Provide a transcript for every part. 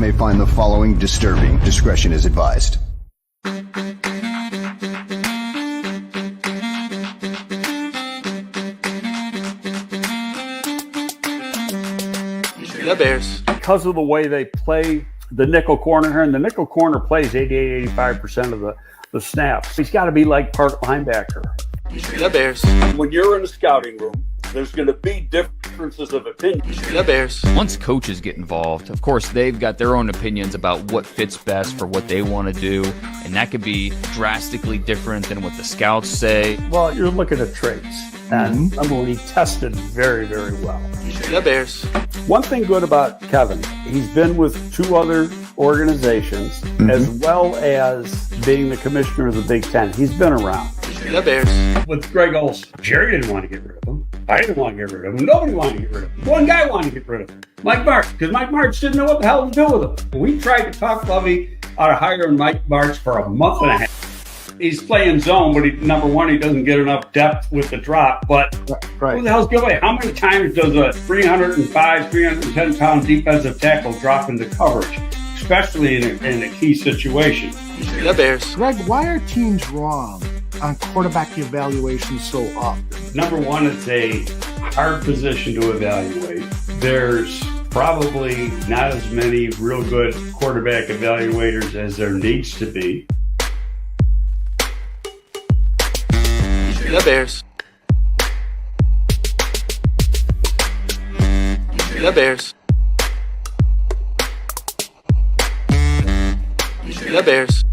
may find the following disturbing. Discretion is advised. The Bears. Because of the way they play the nickel corner here, and the nickel corner plays 88-85% of the snaps. He's got to be like part linebacker. The Bears. When you're in a scouting room, there's going to be differences of opinion. The Bears. Once coaches get involved, of course, they've got their own opinions about what fits best for what they want to do, and that could be drastically different than what the scouts say. Well, you're looking at traits, and number one, he tested very, very well. The Bears. One thing good about Kevin, he's been with two other organizations, as well as being the commissioner of the Big Ten. He's been around. The Bears. With Greg Olson, Jerry didn't want to get rid of him. I didn't want to get rid of him. Nobody wanted to get rid of him. One guy wanted to get rid of him, Mike Martz, because Mike Martz didn't know what the hell to do with him. We tried to talk Lovey out of hiring Mike Martz for a month and a half. He's playing zone, but number one, he doesn't get enough depth with the drop. But who the hell's going? How many times does a 305, 310-pound defensive tackle drop into coverage, especially in a key situation? The Bears. Greg, why are teams wrong on quarterback evaluations so often? Number one, it's a hard position to evaluate. There's probably not as many real good quarterback evaluators as there needs to be. The Bears. The Bears. The Bears.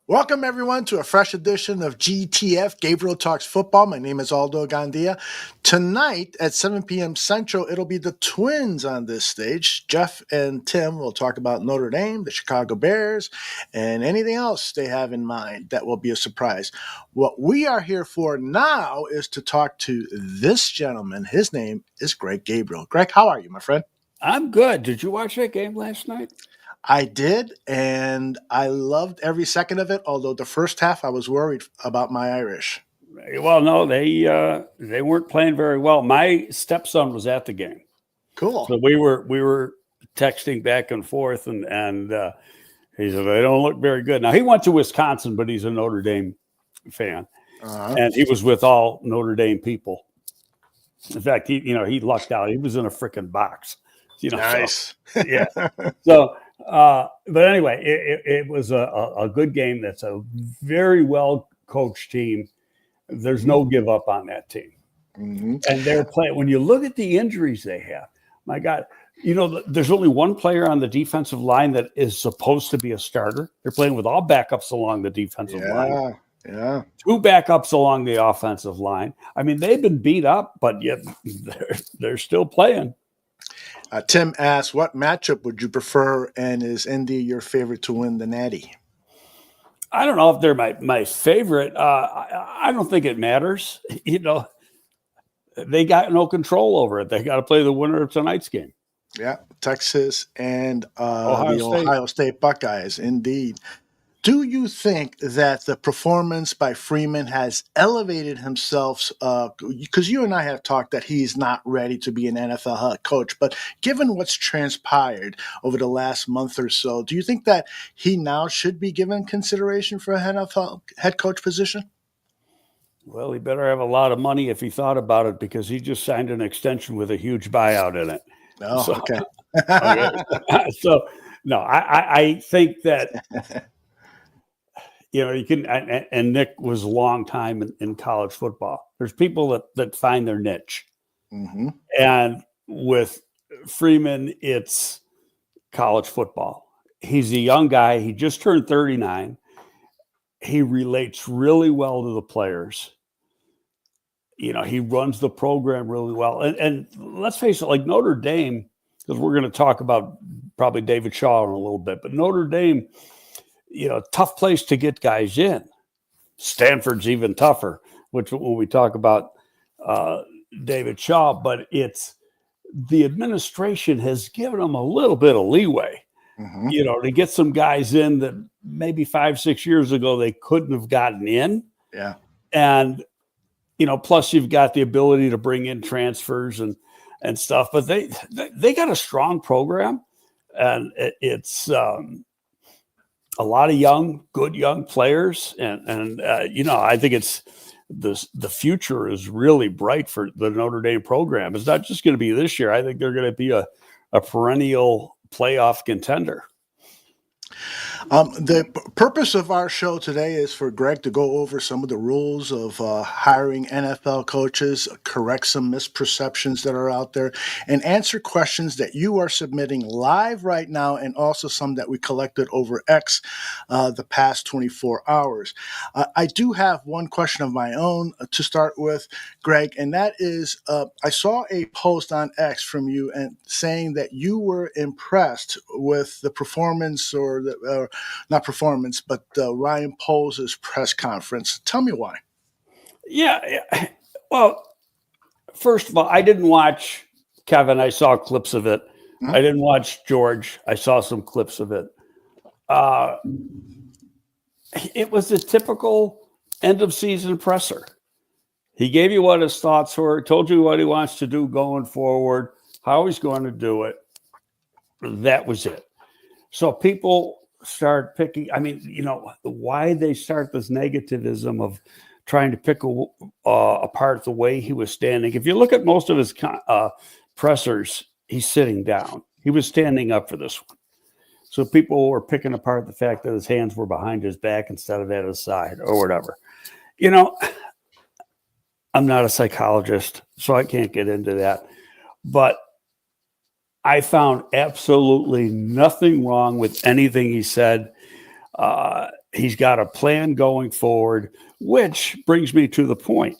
Welcome, everyone, to a fresh edition of GTF, Gabriel Talks Football. My name is Aldo Gandia. Tonight at 7 p.m. Central, it'll be the Twins on this stage. Jeff and Tim will talk about Notre Dame, the Chicago Bears, and anything else they have in mind that will be a surprise. What we are here for now is to talk to this gentleman. His name is Greg Gabriel. Greg, how are you, my friend? I'm good. Did you watch that game last night? I did, and I loved every second of it, although the first half I was worried about my Irish. Well, no, they weren't playing very well. My stepson was at the game. Cool. So we were texting back and forth, and he said, they don't look very good. Now, he went to Wisconsin, but he's a Notre Dame fan, and he was with all Notre Dame people. In fact, he lucked out. He was in a freaking box. Nice. So, yeah. So, but anyway, it was a good game. That's a very well coached team. There's no give up on that team. And they're playing. When you look at the injuries they have, my God, there's only one player on the defensive line that is supposed to be a starter. They're playing with all backups along the defensive line. Yeah. Two backups along the offensive line. I mean, they've been beat up, but yet they're still playing. Tim asks, what matchup would you prefer, and is Indy your favorite to win the Natty? I don't know if they're my favorite. I don't think it matters. They got no control over it. They got to play the winner of tonight's game. Yeah, Texas and Ohio State Buckeyes, indeed. Do you think that the performance by Freeman has elevated himself? Because you and I have talked that he's not ready to be an NFL head coach, but given what's transpired over the last month or so, do you think that he now should be given consideration for a NFL head coach position? Well, he better have a lot of money if he thought about it, because he just signed an extension with a huge buyout in it. Oh, so, okay. So, no, I think that – you can, and Nick was a long time in college football. There's people that find their niche. And with Freeman, it's college football. He's a young guy. He just turned 39. He relates really well to the players. He runs the program really well. And let's face it, like Notre Dame, because we're going to talk about probably David Shaw in a little bit, but Notre Dame, tough place to get guys in. Stanford's even tougher, which when we talk about David Shaw, but it's the administration has given them a little bit of leeway, to get some guys in that maybe 5-6 years ago they couldn't have gotten in. Yeah. And plus you've got the ability to bring in transfers and stuff, but they got a strong program, and it's a lot of good young players. And I think it's the future is really bright for the Notre Dame program. It's not just going to be this year. I think they're going to be a perennial playoff contender. The purpose of our show today is for Greg to go over some of the rules of hiring NFL coaches, correct some misperceptions that are out there, and answer questions that you are submitting live right now, and also some that we collected over X the past 24 hours. I do have one question of my own to start with, Greg, and that is, I saw a post on X from you and saying that you were impressed with the performance not performance, but Ryan Poles' press conference. Tell me why. Yeah. Well, first of all, I didn't watch Kevin. I saw clips of it. Mm-hmm. I didn't watch George. I saw some clips of it. It was a typical end of season presser. He gave you what his thoughts were, told you what he wants to do going forward, how he's going to do it. That was it. So people start picking, why they start this negativism of trying to pick apart the way he was standing. If you look at most of his pressers, he's sitting down. He was standing up for this one. So people were picking apart the fact that his hands were behind his back instead of at his side or whatever. I'm not a psychologist, so I can't get into that. But I found absolutely nothing wrong with anything he said. He's got a plan going forward, which brings me to the point.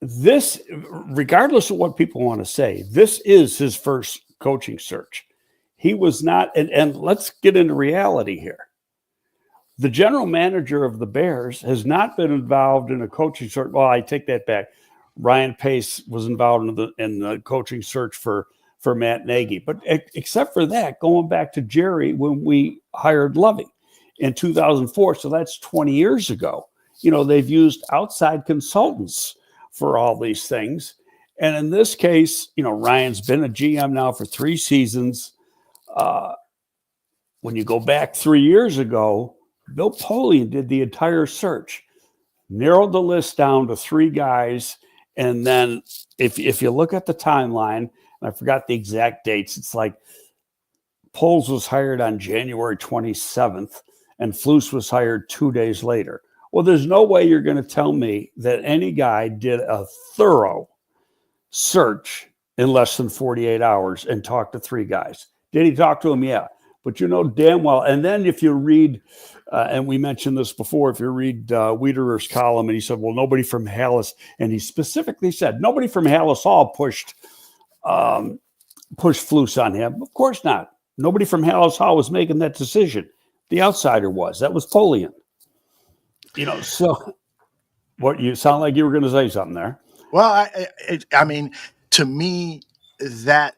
This, regardless of what people want to say, this is his first coaching search. He was not, and let's get into reality here. The general manager of the Bears has not been involved in a coaching search. Well, I take that back. Ryan Pace was involved in the coaching search for Matt Nagy. But except for that, going back to Jerry, when we hired Lovey in 2004, so that's 20 years ago, they've used outside consultants for all these things. And in this case, Ryan's been a GM now for 3 seasons. When you go back 3 years ago, Bill Polian did the entire search, narrowed the list down to 3 guys. And then if you look at the timeline, and I forgot the exact dates, it's like Poles was hired on January 27th and Flus was hired 2 days later. Well, there's no way you're going to tell me that any guy did a thorough search in less than 48 hours and talked to 3 guys. Did he talk to them? Yeah. But damn well. And then if you read, and we mentioned this before, if you read Wiederer's column, and he said, well, nobody from Hallis, and he specifically said, nobody from Hallis Hall pushed Flus on him. Of course not. Nobody from Hallis Hall was making that decision. The outsider was. That was Polian. So what, you sound like you were going to say something there. Well, I mean, to me, that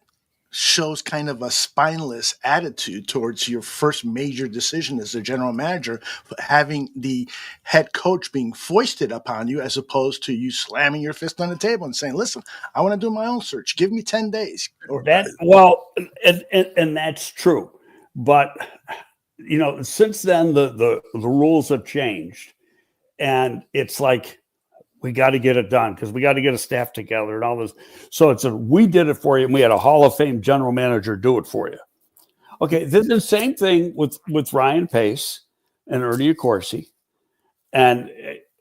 shows kind of a spineless attitude towards your first major decision as a general manager, having the head coach being foisted upon you, as opposed to you slamming your fist on the table and saying, listen, I want to do my own search. Give me 10 days. And that's true. But, since then, the rules have changed. And it's like, we got to get it done because we got to get a staff together and all this. So we did it for you, and we had a Hall of Fame general manager do it for you. Okay, this is the same thing with Ryan Pace and Ernie Accorsi, and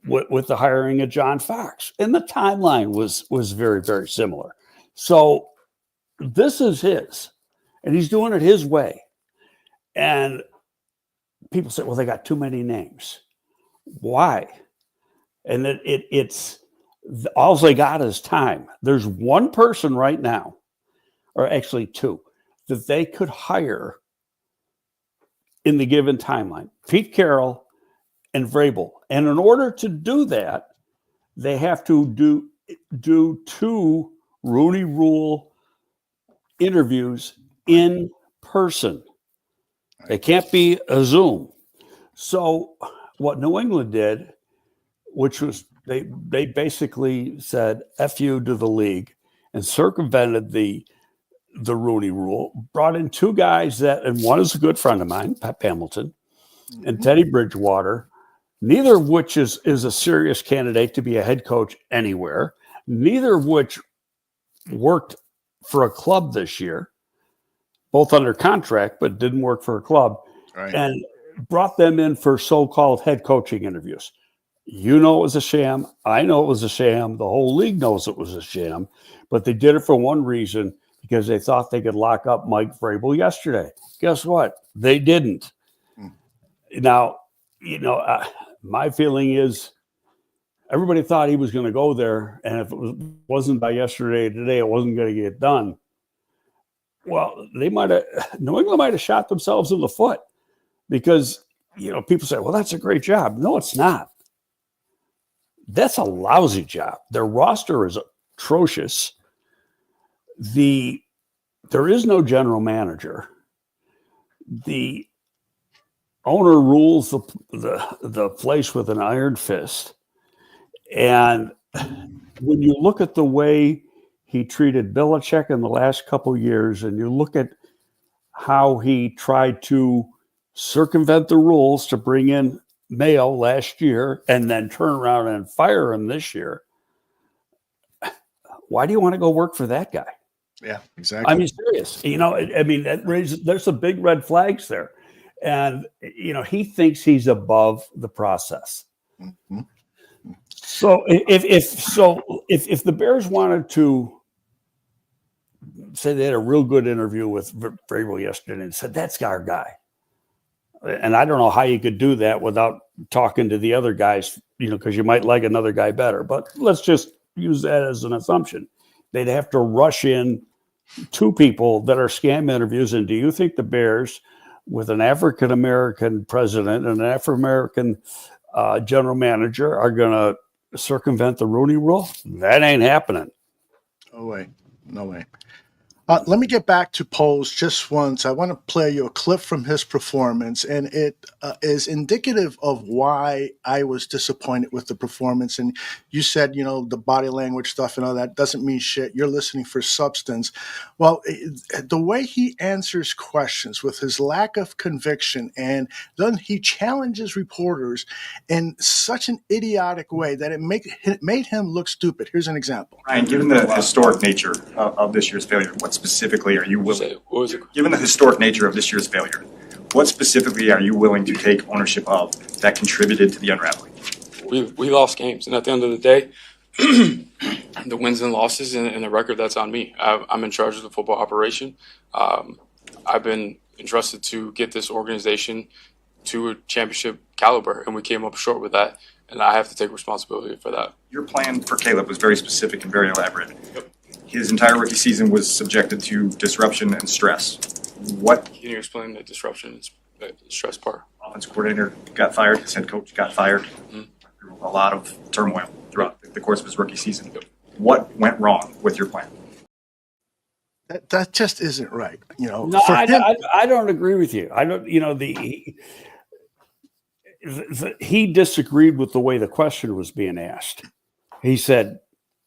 with the hiring of John Fox. And the timeline was very, very similar. So this is his, and he's doing it his way. And people say, well, they got too many names. Why? And it's all they got is time. There's one person right now, or actually 2, that they could hire in the given timeline: Pete Carroll and Vrabel. And in order to do that, they have to do 2 Rooney Rule interviews in person. They can't be a Zoom. So what New England did, which was they basically said F you to the league and circumvented the Rooney Rule, brought in two guys and one is a good friend of mine, Pep Hamilton, and Teddy Bridgewater, neither of which is a serious candidate to be a head coach anywhere, neither of which worked for a club this year, both under contract, but didn't work for a club, Right. and brought them in for so-called head coaching interviews. You know it was a sham. I know it was a sham. The whole league knows it was a sham, but they did it for one reason, because they thought they could lock up Mike Vrabel yesterday. Guess what? They didn't. Now, my feeling is everybody thought he was going to go there, and if it wasn't by yesterday or today, it wasn't going to get done. Well, New England might have shot themselves in the foot, because, people say, well, that's a great job. No, it's not. That's a lousy job. Their roster is atrocious. There is no general manager. The owner rules the place with an iron fist. And when you look at the way he treated Belichick in the last couple of years, and you look at how he tried to circumvent the rules to bring in Mayo last year and then turn around and fire him this year, why do you want to go work for that guy? Yeah, exactly. I mean, serious. There's some big red flags there. And, he thinks he's above the process. Mm-hmm. So if the Bears wanted to say they had a real good interview with Vrabel yesterday and said, that's our guy. And I don't know how you could do that without talking to the other guys, because you might like another guy better. But let's just use that as an assumption. They'd have to rush in two people that are scam interviews. And do you think the Bears, with an African-American president and an African-American general manager, are going to circumvent the Rooney Rule? That ain't happening. No way. No way. Let me get back to Poles just once. I want to play you a clip from his performance, and it is indicative of why I was disappointed with the performance. And you said, the body language stuff and all that doesn't mean shit. You're listening for substance. Well, the way he answers questions with his lack of conviction, and then he challenges reporters in such an idiotic way that it made him look stupid. Here's an example. Ryan, given the historic nature of this year's failure, what specifically are you willing? What was it? Given the historic nature of this year's failure, what specifically are you willing to take ownership of that contributed to the unraveling? We lost games, and at the end of the day, the wins and losses and the record, that's on me. I'm in charge of the football operation. I've been entrusted to get this organization to a championship caliber, and we came up short with that, and I have to take responsibility for that. Your plan for Caleb was very specific and very elaborate. Yep. His entire rookie season was subjected to disruption and stress. What? Can you explain the disruption and stress part? Offensive coordinator got fired, his head coach got fired. Through a lot of turmoil throughout the course of his rookie season. Yep. What went wrong with your plan? That just isn't right. No, I don't agree with you. I don't. He disagreed with the way the question was being asked. He said,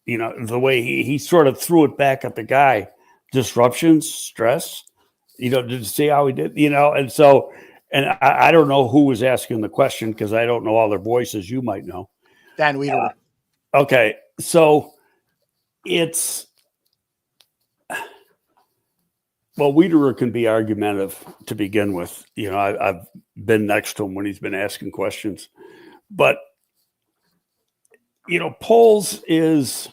the way he sort of threw it back at the guy, disruptions, stress. Did you see how he did? And so, and I don't know who was asking the question, because I don't know all their voices. You might know. Dan Weeder. Okay, so it's. Well, Wiederer can be argumentative to begin with. I've been next to him when he's been asking questions. But, Poles is,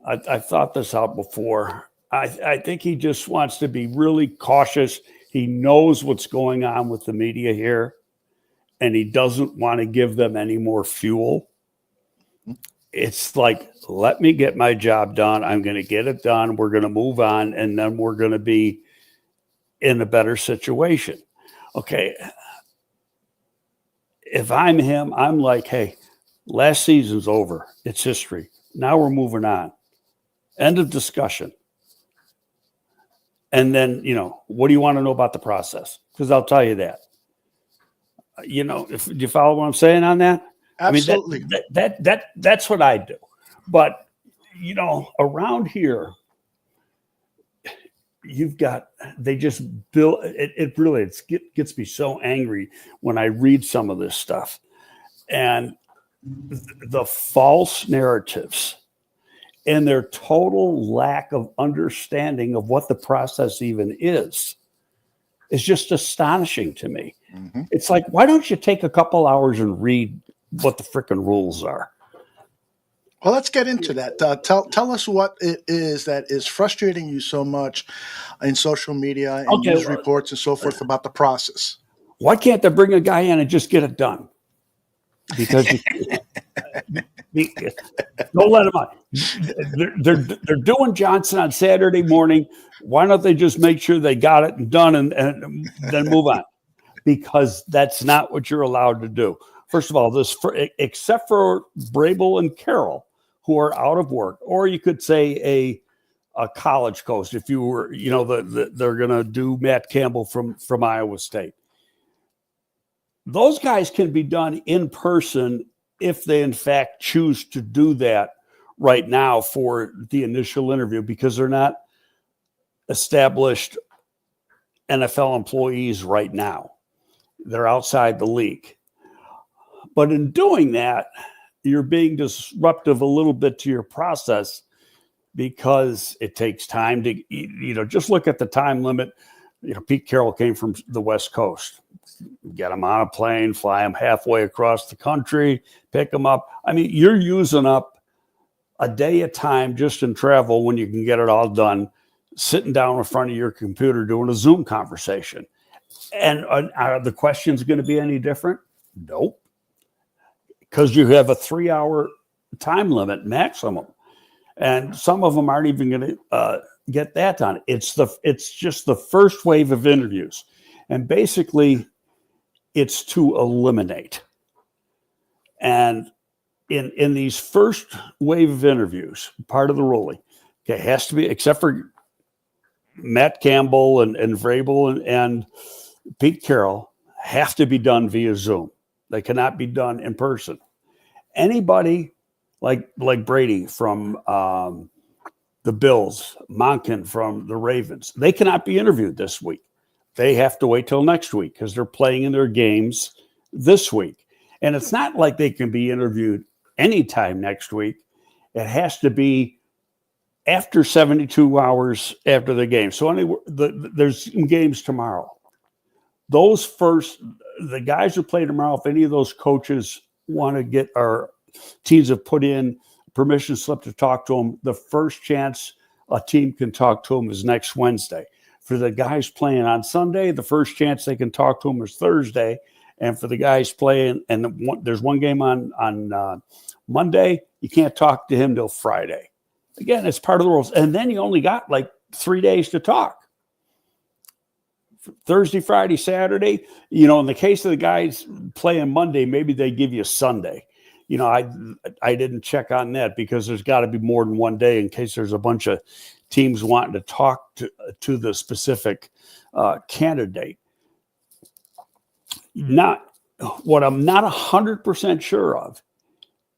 I've thought this out before. I think he just wants to be really cautious. He knows what's going on with the media here, and he doesn't want to give them any more fuel. It's like, let me get my job done. I'm going to get it done. We're going to move on, and then we're going to be in a better situation. Okay. If I'm him, I'm like, hey, last season's over. It's history. Now we're moving on. End of discussion. And then, what do you want to know about the process? Because I'll tell you that. If you follow what I'm saying on that? Absolutely. I mean, that's what I do. But, around here, they just build it really, gets me so angry when I read some of this stuff. And the false narratives and their total lack of understanding of what the process even is just astonishing to me. Mm-hmm. It's like, why don't you take a couple hours and read what the freaking rules are? Well, let's get into that. Tell us what it is that is frustrating you so much in social media and news reports and so forth about the process. Why can't they bring a guy in and just get it done? Because don't let them out. They're doing Johnson on Saturday morning. Why don't they just make sure they got it and done and then move on? Because that's not what you're allowed to do. First of all, except for Brable and Carroll, who are out of work, or you could say a college coach, if you were, they're going to do Matt Campbell from Iowa State. Those guys can be done in person if they, in fact, choose to do that right now for the initial interview, because they're not established NFL employees right now. They're outside the league. But in doing that, you're being disruptive a little bit to your process, because it takes time to, just look at the time limit. Pete Carroll came from the West Coast. Get him on a plane, fly him halfway across the country, pick him up. I mean, you're using up a day of time just in travel when you can get it all done, sitting down in front of your computer doing a Zoom conversation. And are the questions going to be any different? Nope. Because you have a 3-hour time limit maximum. And some of them aren't even going to get that done. It's just the first wave of interviews. And basically, it's to eliminate. And in these first wave of interviews, part of the ruling, it has to be, except for Matt Campbell and Vrabel and Pete Carroll, have to be done via Zoom. They cannot be done in person. Anybody like Brady from the Bills, Monken from the Ravens, they cannot be interviewed this week. They have to wait till next week because they're playing in their games this week. And it's not like they can be interviewed anytime next week. It has to be after 72 hours after the game. So there's games tomorrow. The guys who play tomorrow, if any of those coaches want to get, our teams have put in permission slip to talk to them, the first chance a team can talk to them is next Wednesday. For the guys playing on Sunday, the first chance they can talk to them is Thursday. And for the guys playing, and there's one game on Monday, you can't talk to him till Friday. Again, it's part of the rules. And then you only got like 3 days to talk. Thursday, Friday, Saturday. In the case of the guys playing Monday, maybe they give you Sunday. I didn't check on that because there's got to be more than one day in case there's a bunch of teams wanting to talk to the specific candidate. What I'm not 100% sure of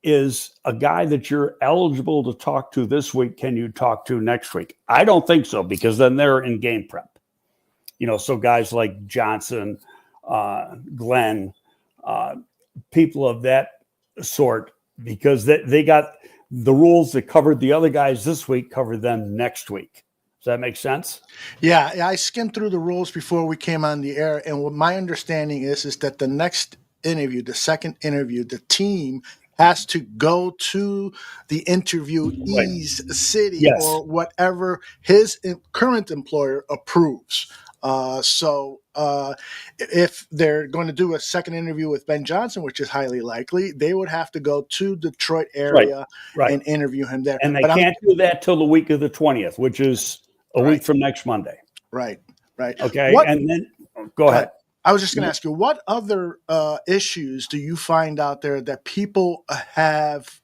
is a guy that you're eligible to talk to this week. Can you talk to next week? I don't think so, because then they're in game prep. So guys like Johnson, Glenn, people of that sort, because they got the rules that covered the other guys this week, cover them next week. Does that make sense? Yeah, I skimmed through the rules before we came on the air, and what my understanding is that the next interview, the second interview, the team has to go to the interviewee's city or whatever his current employer approves. So if they're going to do a second interview with Ben Johnson, which is highly likely, they would have to go to Detroit area and interview him there. And they can't do that till the week of the 20th, which is a week from next Monday. Right. Okay. And then go ahead. I was just going to ask you, what other issues do you find out there that people have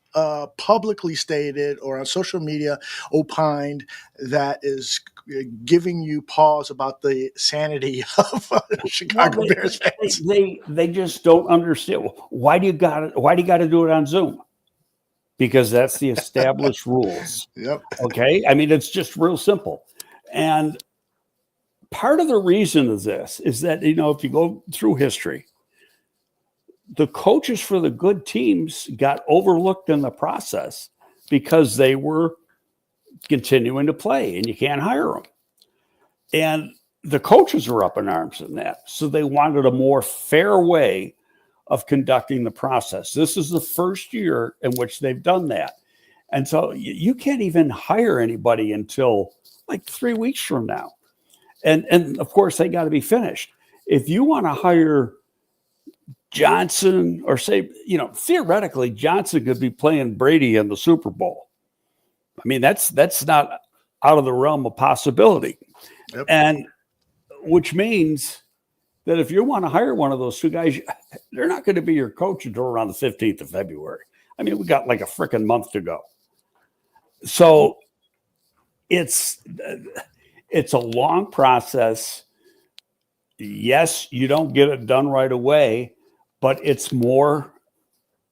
publicly stated or on social media opined that is giving you pause about the sanity of Chicago Bears fans? They just don't understand. Why do you got to do it on Zoom? Because that's the established rules. Yep. Okay. I mean, it's just real simple. And part of the reason of this is that, if you go through history, the coaches for the good teams got overlooked in the process because they were continuing to play and you can't hire them. And the coaches were up in arms in that. So they wanted a more fair way of conducting the process. This is the first year in which they've done that. And so you can't even hire anybody until like 3 weeks from now. And of course, they got to be finished. If you want to hire Johnson, or say, theoretically, Johnson could be playing Brady in the Super Bowl. I mean, that's not out of the realm of possibility. Yep. And which means that if you want to hire one of those two guys, they're not going to be your coach until around the 15th of February. I mean, we got like a freaking month to go. So it's a long process. Yes, you don't get it done right away, but it's more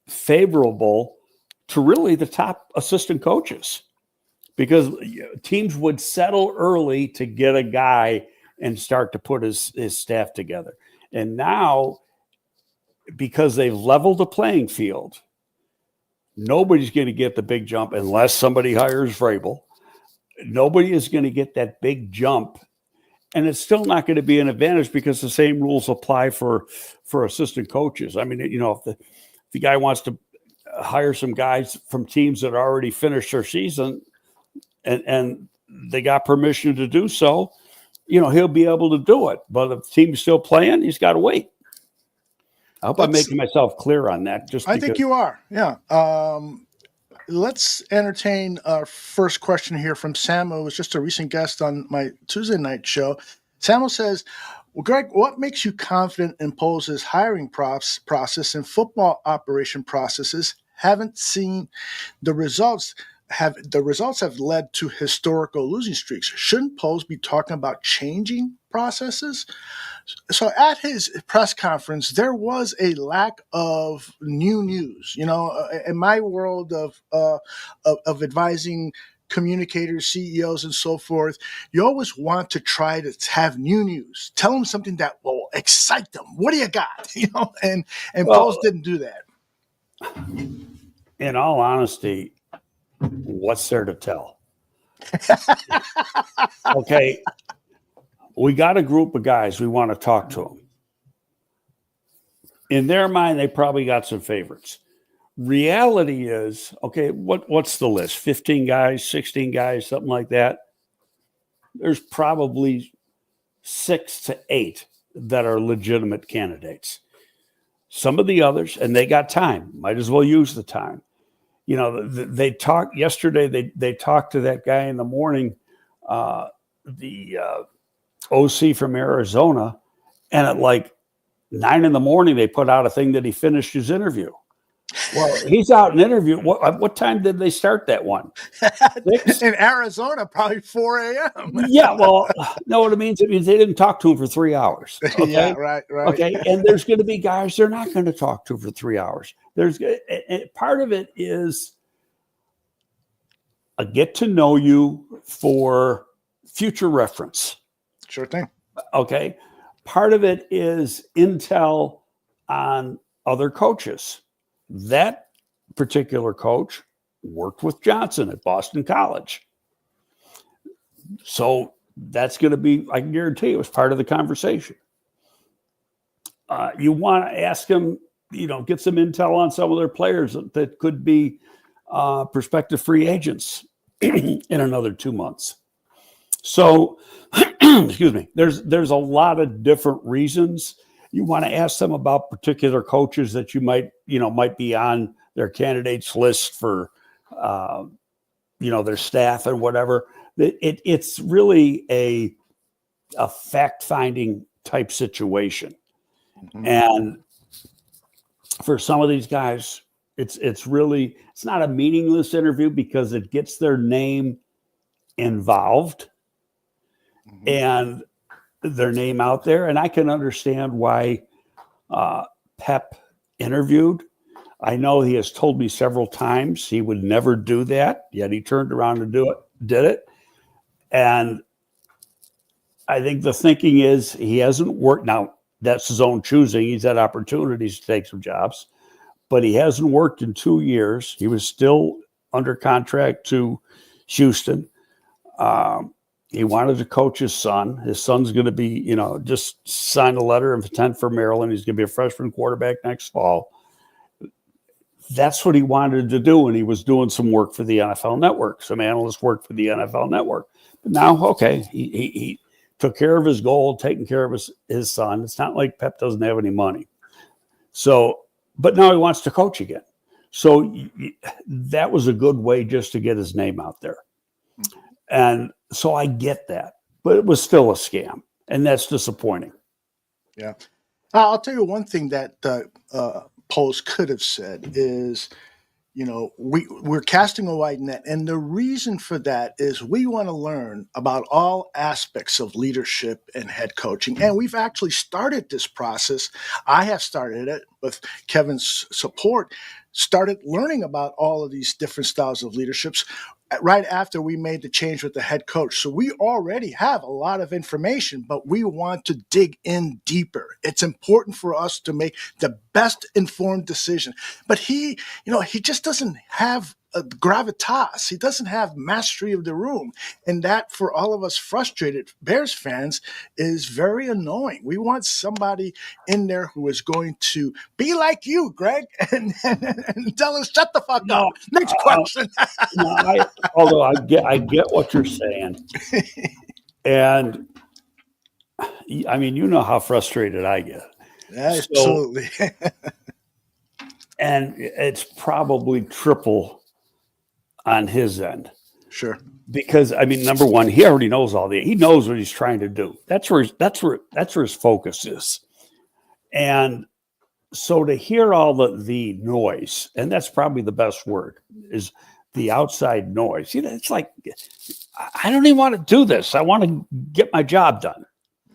favorable to really the top assistant coaches because teams would settle early to get a guy and start to put his staff together. And now, because they've leveled the playing field, nobody's going to get the big jump unless somebody hires Vrabel. Nobody is going to get that big jump. And it's still not going to be an advantage because the same rules apply for assistant coaches. I mean, if the guy wants to hire some guys from teams that already finished their season and they got permission to do so, he'll be able to do it. But if the team's still playing, he's got to wait. I hope I'm making myself clear on that. I think you are. Yeah. Let's entertain our first question here from Sam, who was just a recent guest on my Tuesday night show. Samuel says, well, Greg, what makes you confident in Poles' hiring process and football operation processes? Haven't seen the results. The results have led to historical losing streaks. Shouldn't Poles be talking about changing processes? So at his press conference, there was a lack of new news. In my world of advising communicators, CEOs, and so forth, you always want to try to have new news. Tell them something that will excite them. What do you got? And Poles didn't do that. In all honesty, what's there to tell? Okay. We got a group of guys. We want to talk to them. In their mind, they probably got some favorites. Reality is, okay, what's the list? 15 guys, 16 guys, something like that. There's probably 6 to 8 that are legitimate candidates. Some of the others, and they got time, might as well use the time. They talked yesterday. They talked to that guy in the morning, the OC from Arizona, and at like 9 a.m, they put out a thing that he finished his interview. Well, he's out in interview. What time did they start that one? 6? In Arizona, probably 4 a.m. Yeah, well, no, what it means they didn't talk to him for 3 hours. Okay? Yeah, right. Okay, and there's going to be guys they're not going to talk to for 3 hours. There's part of it is a get to know you for future reference. Sure thing. Okay. Part of it is intel on other coaches. That particular coach worked with Johnson at Boston College. So that's going to be, I can guarantee it was part of the conversation. You want to ask them, get some intel on some of their players that could be prospective free agents in another 2 months. So, excuse me, there's a lot of different reasons. You want to ask them about particular coaches that you might be on their candidates list for, their staff and whatever. It's really a fact-finding type situation. Mm-hmm. And for some of these guys, It's not a meaningless interview because it gets their name involved and their name out there. And I can understand why Pep interviewed. I know he has told me several times he would never do that, yet he turned around and did it. And I think the thinking is he hasn't worked. Now, that's his own choosing. He's had opportunities to take some jobs, but he hasn't worked in 2 years. He was still under contract to Houston. He wanted to coach his son. His son's going to be, just signed a letter of intent for Maryland. He's going to be a freshman quarterback next fall. That's what he wanted to do, and he was doing some work for the NFL Network, some analyst work for the NFL Network. But now, okay, he took care of his goal, taking care of his son. It's not like Pep doesn't have any money. So, but now he wants to coach again. So that was a good way just to get his name out there. And so I get that, but it was still a scam, and that's disappointing. Yeah. I'll tell you one thing that Post could have said is, we're casting a wide net. And the reason for that is we want to learn about all aspects of leadership and head coaching. And we've actually started this process. I have started it with Kevin's support, started learning about all of these different styles of leaderships right after we made the change with the head coach. So we already have a lot of information, but we want to dig in deeper. It's important for us to make the best informed decision. But he just doesn't have a gravitas. He doesn't have mastery of the room. And that, for all of us frustrated Bears fans, is very annoying. We want somebody in there who is going to be like you, Greg, and tell us, shut the fuck up. Next question. Although I get what you're saying. And I mean, how frustrated I get. Absolutely. And it's probably triple on his end. Sure. Because number one, he already knows he knows what he's trying to do. That's where his focus is. And so to hear all the noise, and that's probably the best word, is the outside noise. It's like, I don't even want to do this. I want to get my job done.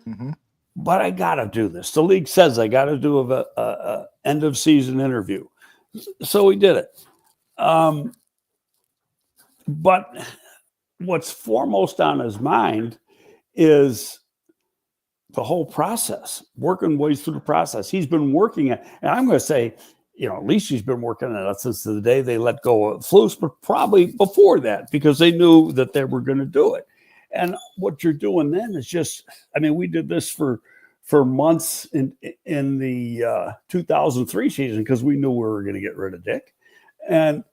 Mm-hmm. But I got to do this. The league says I got to do a end of season interview. So we did it. But what's foremost on his mind is the whole process, working ways through the process. He's been working at, and I'm going to say, at least he's been working at it since the day they let go of Flus, but probably before that, because they knew that they were going to do it. And what you're doing then is just, we did this for months in the 2003 season because we knew we were going to get rid of Dick. And,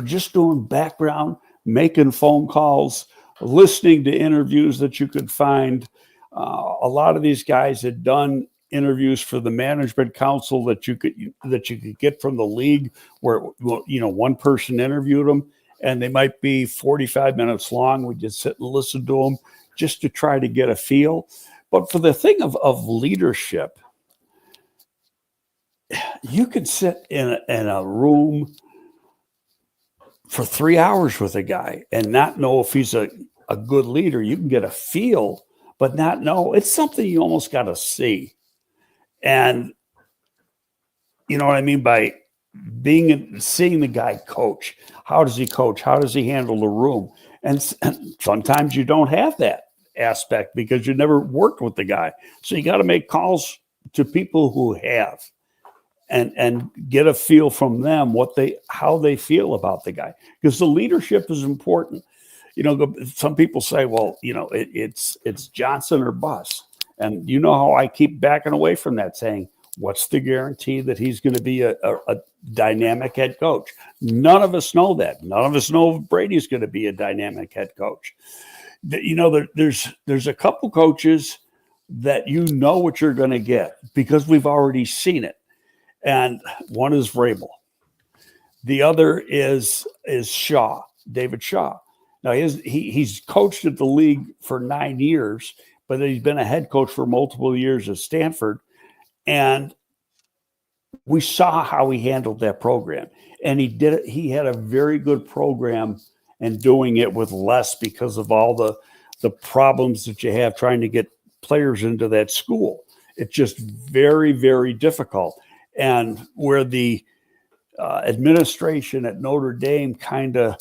just doing background, making phone calls, listening to interviews that you could find. A lot of these guys had done interviews for the management council that you could get from the league, where one person interviewed them, and they might be 45 minutes long. We just sit and listen to them just to try to get a feel. But for the thing of leadership, you could sit in a room for 3 hours with a guy and not know if he's a good leader. You can get a feel, but not know. It's something you almost got to see. And you know what I mean by seeing the guy coach. How does he coach? How does he handle the room? And sometimes you don't have that aspect because you never worked with the guy. So you got to make calls to people who have and get a feel from them how they feel about the guy, because the leadership is important. Some people say, well, it's Johnson or bust. And how I keep backing away from that, saying, what's the guarantee that he's going to be a dynamic head coach? None of us know that. None of us know if Brady's going to be a dynamic head coach. There's a couple coaches that what you're going to get because we've already seen it. And one is Vrabel. The other is Shaw, David Shaw. Now he's coached at the league for 9 years, but he's been a head coach for multiple years at Stanford. And we saw how he handled that program, and he did it. He had a very good program and doing it with less because of all the problems that you have trying to get players into that school. It's just very, very difficult. And where the administration at Notre Dame kind of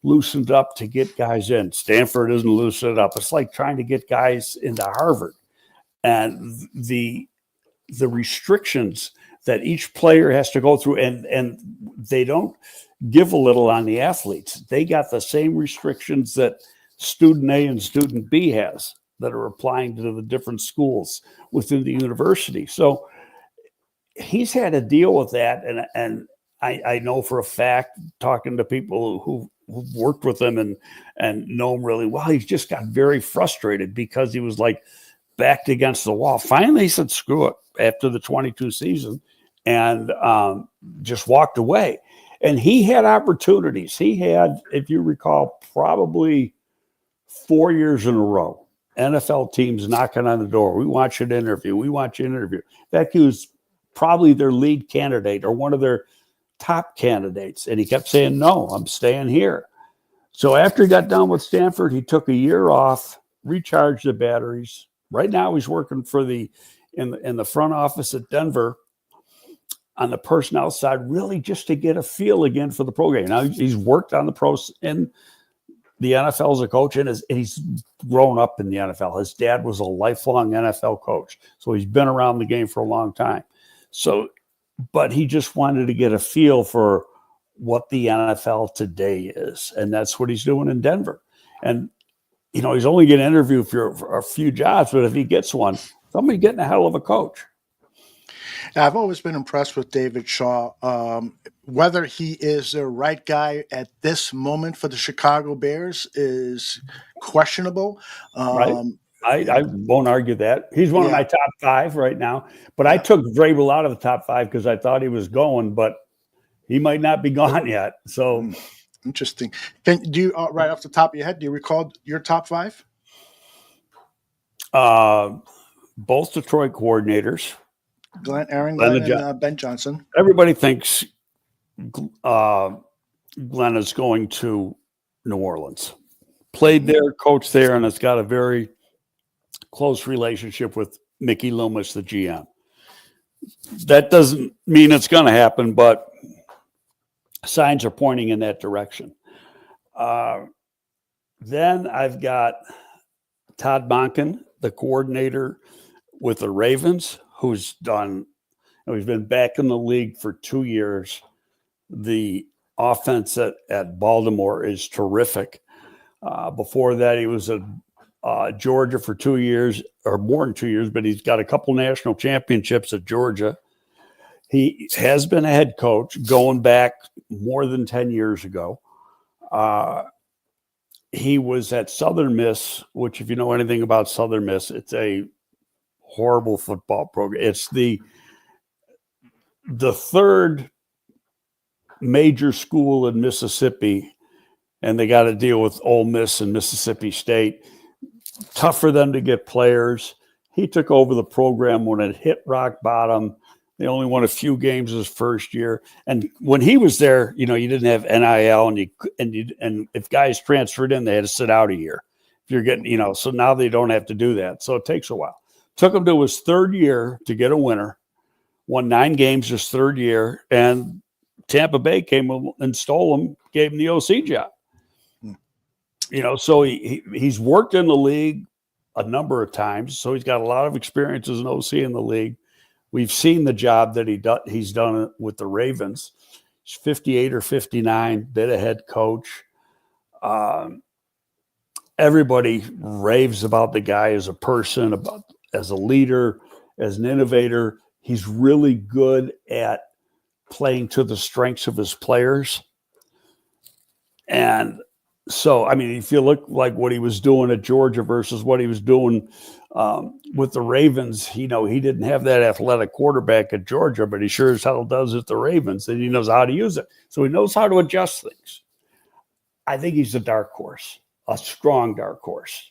loosened up to get guys in, Stanford isn't loosened up. It's like trying to get guys into Harvard. And the restrictions that each player has to go through, and they don't give a little on the athletes. They got the same restrictions that student A and student B has that are applying to the different schools within the university. So he's had to deal with that. And I know for a fact, talking to people who've worked with him and know him really well, he's just got very frustrated because he was like backed against the wall. Finally, he said, screw it, after the 22 season, and just walked away. And he had opportunities. He had, if you recall, probably 4 years in a row, NFL teams knocking on the door. We want you to interview. We want you to interview. That he was probably their lead candidate or one of their top candidates. And he kept saying, no, I'm staying here. So after he got done with Stanford, he took a year off, recharged the batteries. Right now he's working for in the front office at Denver on the personnel side, really just to get a feel again for the program. Now he's worked on the pros in the NFL as a coach, and he's grown up in the NFL. His dad was a lifelong NFL coach, so he's been around the game for a long time. So, but he just wanted to get a feel for what the NFL today is, and that's what he's doing in Denver. And you know, he's only going to interview for a few jobs, but if he gets one, somebody's getting a hell of a coach. I've always been impressed with David Shaw. Whether he is the right guy at this moment for the Chicago Bears is questionable. Right. I won't argue that. He's one of my top five right now. But I took Vrabel out of the top five because I thought he was going, but he might not be gone yet. So interesting. Do you, right off the top of your head, do you recall your top five? Both Detroit coordinators. Glenn and Ben Johnson. Everybody thinks Glenn is going to New Orleans. Played there, coached there, and has got a very close relationship with Mickey Loomis, the GM. That doesn't mean it's going to happen, but signs are pointing in that direction. Then I've got Todd Monken, the coordinator with the Ravens, who's been back in the league for 2 years. The offense at Baltimore is terrific. Before that, he was at Georgia for 2 years, or more than 2 years, but he's got a couple national championships at Georgia. He has been a head coach going back more than 10 years ago. He was at Southern Miss, which, if you know anything about Southern Miss, it's a horrible football program. It's the third major school in Mississippi, and they got to deal with Ole Miss and Mississippi State. Tough for them to get players. He took over the program when it hit rock bottom. They only won a few games his first year. And when he was there, you didn't have NIL, and if guys transferred in, they had to sit out a year. If you're getting, so now they don't have to do that. So it takes a while. Took him to his third year to get a winner. Won 9 games his third year, and Tampa Bay came and stole him, gave him the OC job. So he's worked in the league a number of times, so he's got a lot of experience as an OC in the league. We've seen the job that he's done with the Ravens. He's 58 or 59, been a head coach. Everybody raves about the guy as a person, as a leader, as an innovator. He's really good at playing to the strengths of his players. And so, if you look like what he was doing at Georgia versus what he was doing with the Ravens, he didn't have that athletic quarterback at Georgia, but he sure as hell does at the Ravens, and he knows how to use it. So he knows how to adjust things. I think he's a dark horse, a strong dark horse.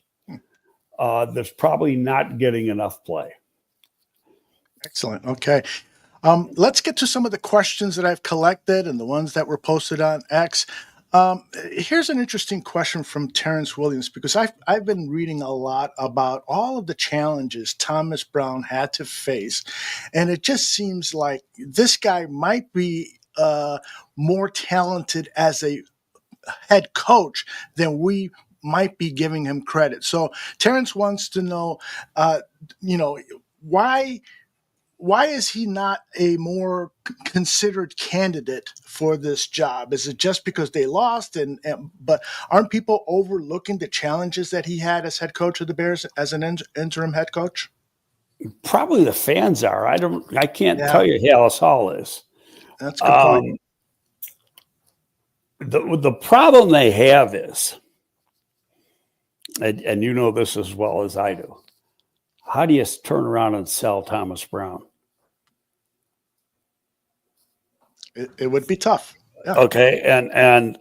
That's probably not getting enough play. Excellent. Okay. Let's get to some of the questions that I've collected and the ones that were posted on X. Here's an interesting question from Terrence Williams, because I've been reading a lot about all of the challenges Thomas Brown had to face, and it just seems like this guy might be more talented as a head coach than we might be giving him credit. So Terrence wants to know, why is he not a more considered candidate for this job? Is it just because they lost? But aren't people overlooking the challenges that he had as head coach of the Bears as an interim head coach? Probably the fans are. I can't Yeah. tell you Hallis Hall is. That's a good point. The problem they have is, and you know this as well as I do, how do you turn around and sell Thomas Brown? It would be tough. Yeah. Okay, and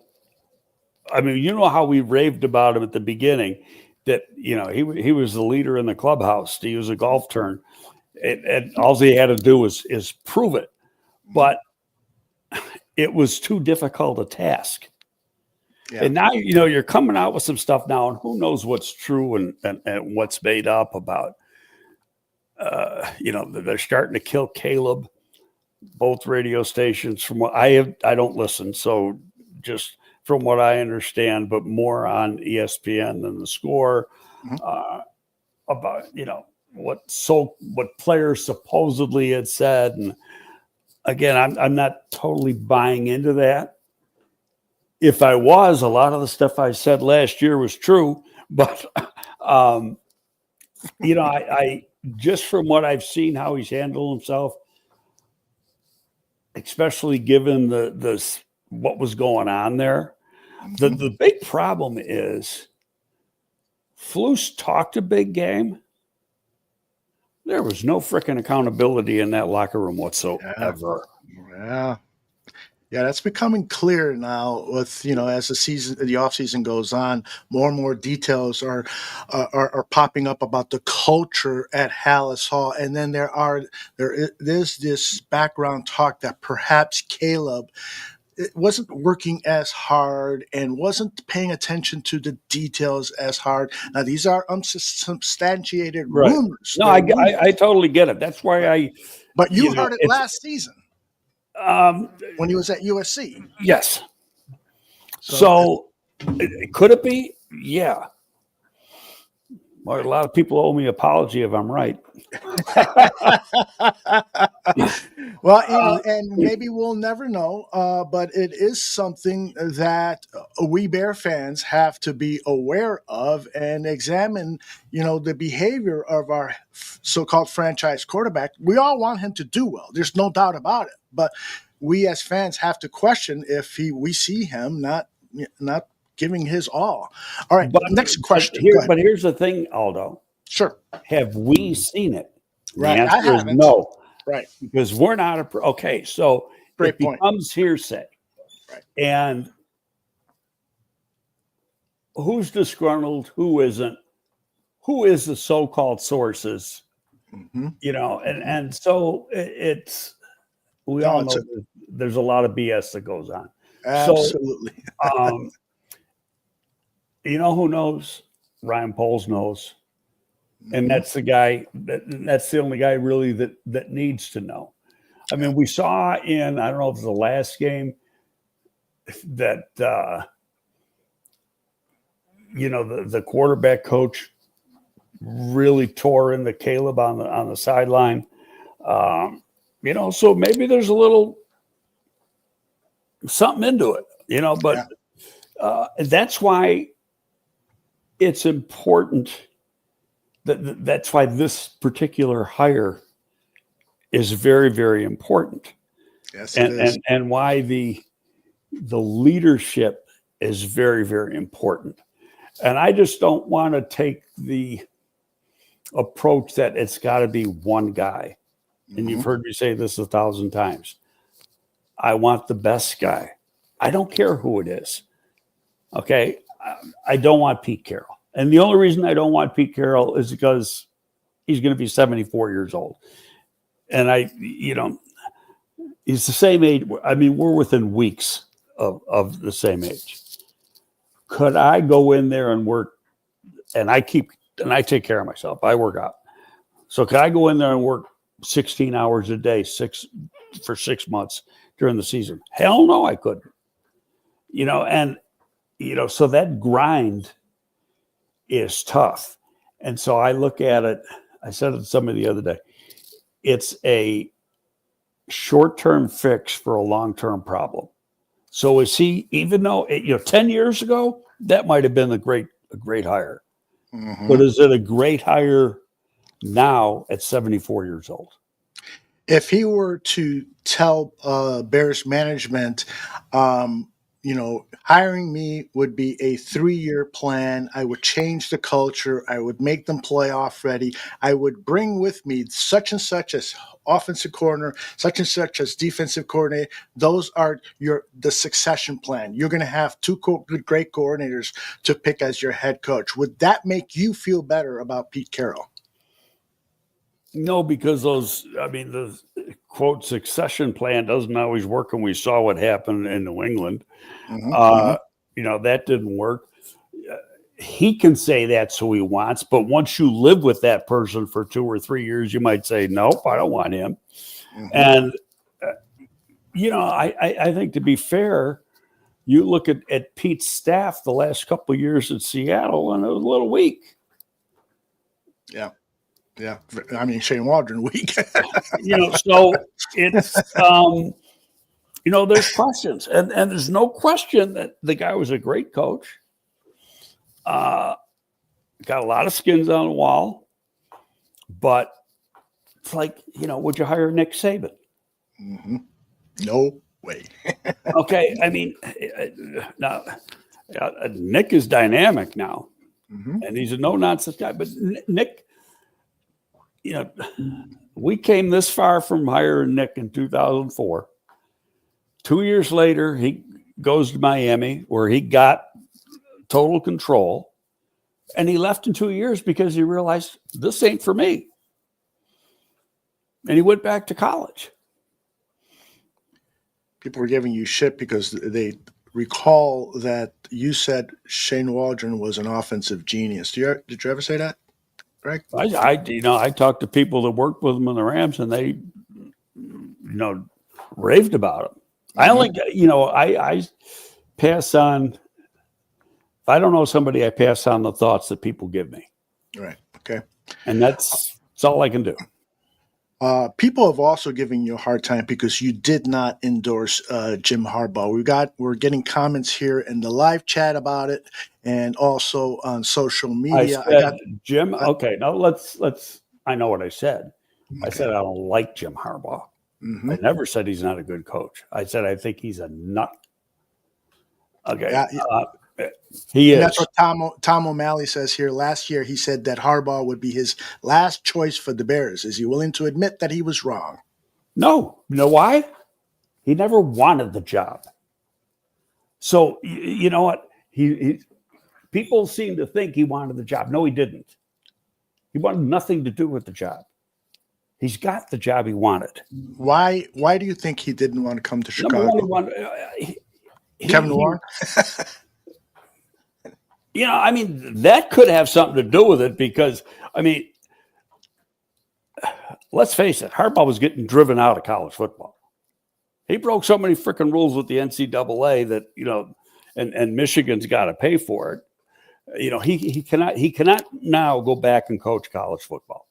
I mean, you know how we raved about him at the beginning, that he was the leader in the clubhouse to use a golf term, and all he had to do is prove it, but it was too difficult a task. Yeah. And now you're coming out with some stuff now, and who knows what's true and what's made up about. They're starting to kill Caleb. Both radio stations, from what I don't listen, so just from what I understand, but more on ESPN than the Score, about what players supposedly had said, and again, I'm not totally buying into that. If I was, a lot of the stuff I said last year was true, but I just from what I've seen, how he's handled himself, especially given the what was going on there. The big problem is Flus talked a big game. There was no freaking accountability in that locker room whatsoever. Yeah, that's becoming clear now with, as the offseason goes on, more and more details are popping up about the culture at Hallis Hall. And then there's this background talk that perhaps Caleb wasn't working as hard and wasn't paying attention to the details as hard. Now, these are unsubstantiated rumors. No, I totally get it. That's why But you heard it last season. When he was at USC. Yes. So could it be? Yeah. Well, a lot of people owe me an apology if I'm right. Well, and maybe we'll never know, but it is something that we Bear fans have to be aware of and examine, the behavior of our so-called franchise quarterback. We all want him to do well. There's no doubt about it. But we as fans have to question if we see him not giving his all. All right, next question. But here's the thing, Aldo. Sure. Have we seen it? Right. The answer is no. Right. Because we're not okay. So Great it point. becomes hearsay. Right. And who's disgruntled? Who isn't? Who is the so-called sources? And so it's. We all know there's a lot of BS that goes on. Absolutely. So, who knows? Ryan Poles knows. And that's the guy, that's the only guy really that needs to know. I mean, we saw in, I don't know if it was the last game, that, the quarterback coach really tore into Caleb on the sideline. So maybe there's a little something into it, but that's why it's important. That's why this particular hire is very, very important. Yes, it is. And why the leadership is very, very important. And I just don't want to take the approach that it's got to be one guy. And you've heard me say this 1,000 times. I want the best guy. I don't care who it is. Okay. I don't want Pete Carroll. And the only reason I don't want Pete Carroll is because he's going to be 74 years old. And He's the same age. I mean, we're within weeks of the same age. Could I go in there and work? And I take care of myself. I work out. So could I go in there and work 16 hours a day, for 6 months during the season? Hell no, I couldn't. So that grind is tough. And so I look at it, I said it to somebody the other day, it's a short-term fix for a long-term problem. So is he, even though, 10 years ago, that might have been a great hire. Mm-hmm. But is it a great hire now at 74 years old? If he were to tell Bears management, hiring me would be a 3-year plan. I would change the culture. I would make them playoff ready. I would bring with me such and such as offensive coordinator, such and such as defensive coordinator. Those are the succession plan. You're going to have 2 great coordinators to pick as your head coach. Would that make you feel better about Pete Carroll? No, because the quote succession plan doesn't always work, and we saw what happened in New England. Mm-hmm. That didn't work. He can say that's who he wants, but once you live with that person for 2 or 3 years, you might say, nope, I don't want him. Mm-hmm. And, I think, to be fair, you look at Pete's staff the last couple of years in Seattle, and it was a little weak. Yeah. Yeah. I mean, Shane Waldron weak. So it's, there's questions. And there's no question that the guy was a great coach. Got a lot of skins on the wall. But it's like, would you hire Nick Saban? Mm-hmm. No way. Okay. I mean, now Nick is dynamic now. Mm-hmm. And he's a no-nonsense guy. But Nick, we came this far from hiring Nick in 2004. 2 years later, he goes to Miami, where he got total control, and he left in 2 years because he realized this ain't for me. And he went back to college. People were giving you shit because they recall that you said Shane Waldron was an offensive genius. Did you ever say that? Right. I talked to people that worked with him in the Rams, and they, raved about him. Mm-hmm. I pass on. If I don't know somebody, I pass on the thoughts that people give me. Right. Okay. And that's all I can do. People have also given you a hard time because you did not endorse Jim Harbaugh. We're getting comments here in the live chat about it, and also on social media. Jim. Okay, now let's. I know what I said. Okay. I said I don't like Jim Harbaugh. Mm-hmm. I never said he's not a good coach. I said I think he's a nut. Okay. Yeah. He is. That's what Tom O'Malley says here. Last year, he said that Harbaugh would be his last choice for the Bears. Is he willing to admit that he was wrong? No. You know why? He never wanted the job. So, you know what? People seem to think he wanted the job. No, he didn't. He wanted nothing to do with the job. He's got the job he wanted. Why do you think he didn't want to come to Chicago? Kevin Warren? That could have something to do with it because, let's face it, Harbaugh was getting driven out of college football. He broke so many freaking rules with the NCAA that, and Michigan's got to pay for it. He cannot now go back and coach college football.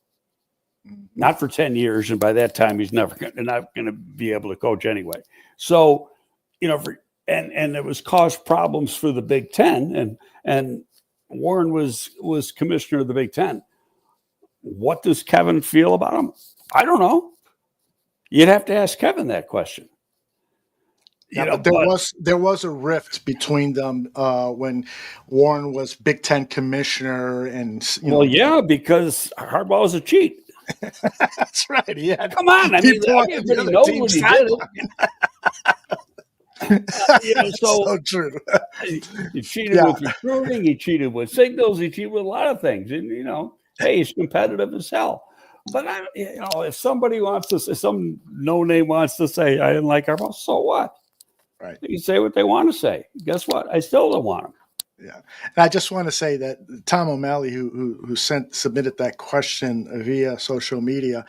Not for 10 years, and by that time, he's not going to be able to coach anyway. So, and it was caused problems for the Big Ten, and Warren was commissioner of the Big Ten. What does Kevin feel about him? I don't know. You'd have to ask Kevin that question. But there was a rift between them when Warren was Big Ten commissioner, and because Harbaugh was a cheat. That's right. Yeah, come on. Everybody knows what he did. So true. He cheated with recruiting. He cheated with signals. He cheated with a lot of things. And hey, he's competitive as hell. But if somebody wants to, if some no name wants to say I didn't like Harbaugh, so what? Right. They can say what they want to say. Guess what? I still don't want him. Yeah, and I just want to say that Tom O'Malley, who submitted that question via social media,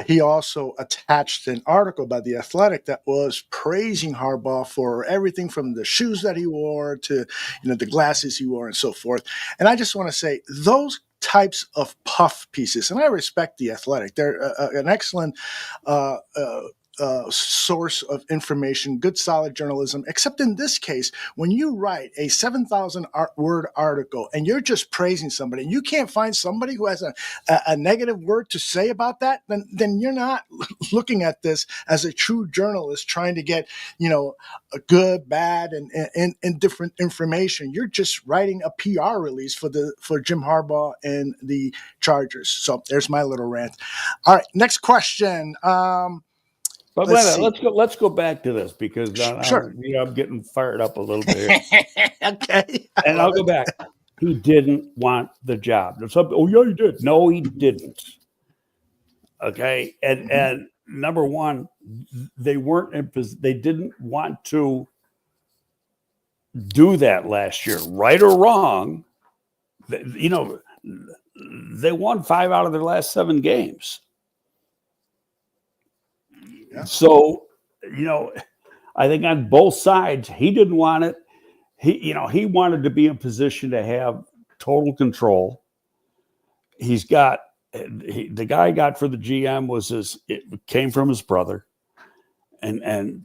he also attached an article by The Athletic that was praising Harbaugh for everything from the shoes that he wore to the glasses he wore and so forth. And I just want to say those types of puff pieces, and I respect The Athletic. They're an excellent source of information, good, solid journalism, except in this case, when you write a 7,000 word article and you're just praising somebody and you can't find somebody who has a negative word to say about that, then you're not looking at this as a true journalist trying to get, a good, bad, and different information. You're just writing a PR release for Jim Harbaugh and the Chargers. So there's my little rant. All right, next question. But let's go back to this because sure. I'm getting fired up a little bit here. Okay. And I'll go back. He didn't want the job. Oh, yeah, he did. No, he didn't. Okay. And number one, they didn't want to do that last year, right or wrong. They won 5 out of their last 7 games. Yeah. So, I think on both sides, he didn't want it. He wanted to be in position to have total control. The guy I got for the GM it came from his brother and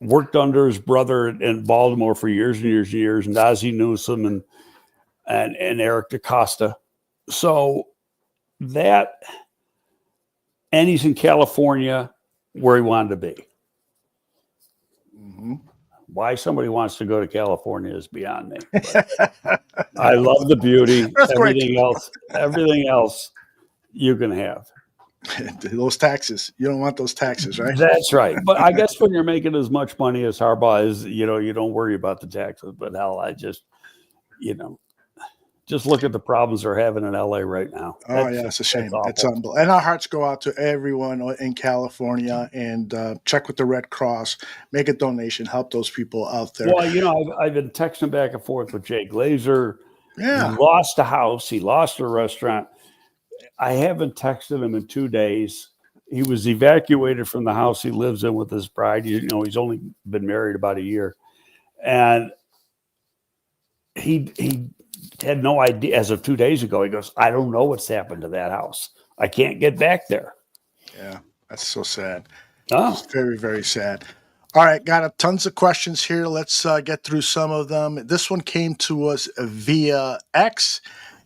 worked under his brother in Baltimore for years and years and years, and Ozzie Newsome and Eric DaCosta. So that, and he's in California, where he wanted to be. Mm-hmm. Why somebody wants to go to California is beyond me. I love the beauty. Everything else you can have. Those taxes. You don't want those taxes, right? That's right. But I guess when you're making as much money as Harbaugh is, you don't worry about the taxes. But hell, I just look at the problems they're having in LA right now. It's a shame. It's unbelievable. And our hearts go out to everyone in California, and check with the Red Cross, make a donation, help those people out there. Well, I've been texting back and forth with Jay Glazer. Yeah. He lost a house. He lost a restaurant. I haven't texted him in 2 days. He was evacuated from the house he lives in with his bride. He's only been married about a year. And he had no idea. As of 2 days ago, he goes, I don't know what's happened to that house. I can't get back there. Yeah, that's so sad. Oh. It's very, very sad. All right, got tons of questions here. Let's get through some of them. This one came to us via X,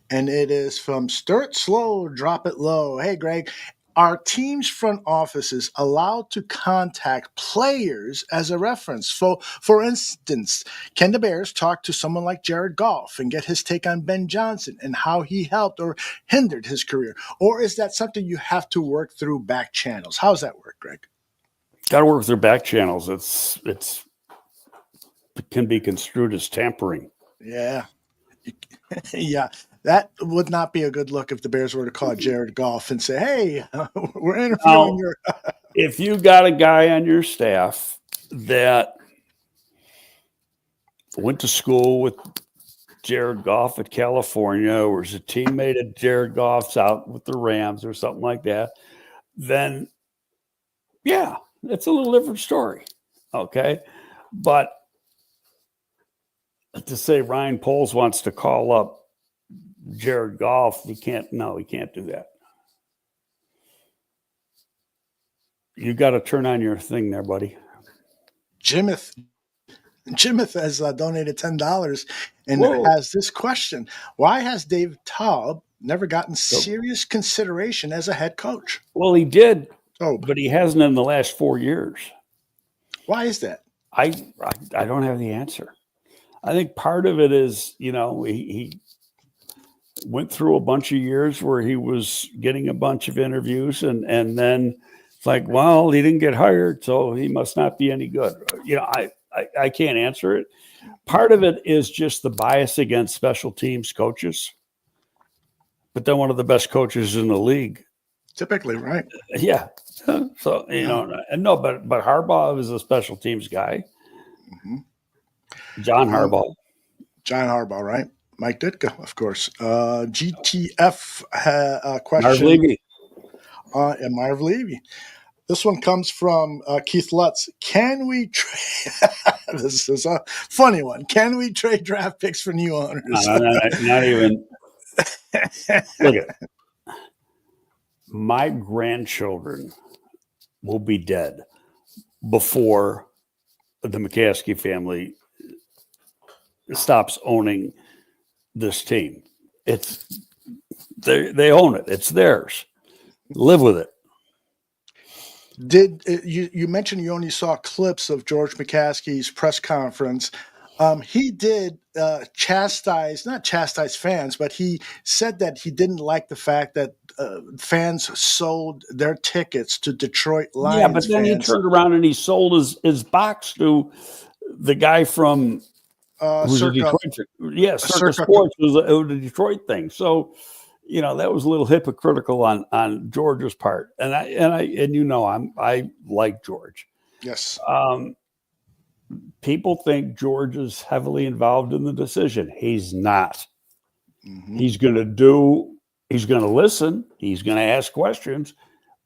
and it is from Stir It Slow, Drop It Low. Hey, Greg. Are teams' front offices allowed to contact players as a reference? For instance, can the Bears talk to someone like Jared Goff and get his take on Ben Johnson and how he helped or hindered his career? Or is that something you have to work through back channels? How does that work, Greg? Got to work through back channels. It can be construed as tampering. Yeah. Yeah. That would not be a good look if the Bears were to call Jared Goff and say, hey, we're interviewing your if you got a guy on your staff that went to school with Jared Goff at California or was a teammate of Jared Goff's out with the Rams or something like that, then, yeah, it's a little different story. Okay. But to say Ryan Poles wants to call up Jared Goff, he can't do that. You got to turn on your thing there, buddy. Jimith has donated $10 and has this question. Why has Dave Taub never gotten serious consideration as a head coach? Well, he did, but he hasn't in the last 4 years. Why is that? I don't have the answer. I think part of it is, he went through a bunch of years where he was getting a bunch of interviews and then it's like, well, he didn't get hired, so he must not be any good. I can't answer it. Part of it is just the bias against special teams coaches. But then one of the best coaches in the league Typically, right? Yeah. So, and no, but Harbaugh is a special teams guy. John Harbaugh. John Harbaugh, right? Mike Ditka, of course. GTF question. Marv Levy. And Marv Levy. This one comes from Keith Lutz. Can we trade? This is a funny one. Can we trade draft picks for new owners? Not even. Look at it. My grandchildren will be dead before the McCaskey family stops owning this team. They own it. It's theirs. Live with it. Did you mentioned you only saw clips of George McCaskey's press conference? He did not chastise fans, but he said that he didn't like the fact that fans sold their tickets to Detroit Lions. Yeah, but then fans. he turned around and he sold his box to the guy from Circa Sports was a Detroit thing. So, that was a little hypocritical on George's part. And I like George. Yes. People think George is heavily involved in the decision. He's not. Mm-hmm. He's going to listen. He's going to ask questions,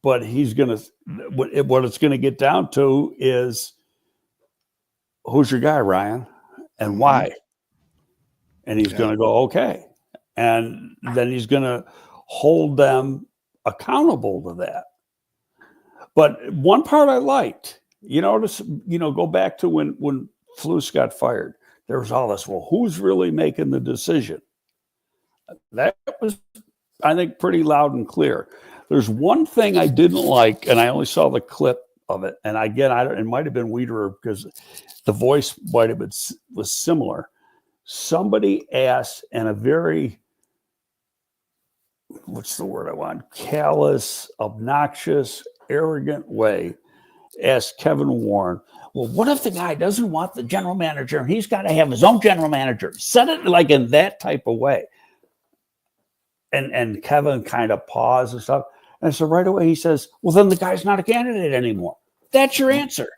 but what it's going to get down to is, who's your guy, Ryan, and why? And he's going to go, okay. And then he's going to hold them accountable to that. But one part I liked, go back to when Flus got fired, there was all this, well, who's really making the decision? That was, I think, pretty loud and clear. There's one thing I didn't like, and I only saw the clip of it. And again, it might have been Wiederer because the voice was similar. Somebody asked in a very, what's the word I want? Callous, obnoxious, arrogant way, asked Kevin Warren, well, what if the guy doesn't want the general manager and he's got to have his own general manager? Said it like in that type of way. And Kevin kind of paused and stuff. And so right away he says, well, then the guy's not a candidate anymore. That's your answer.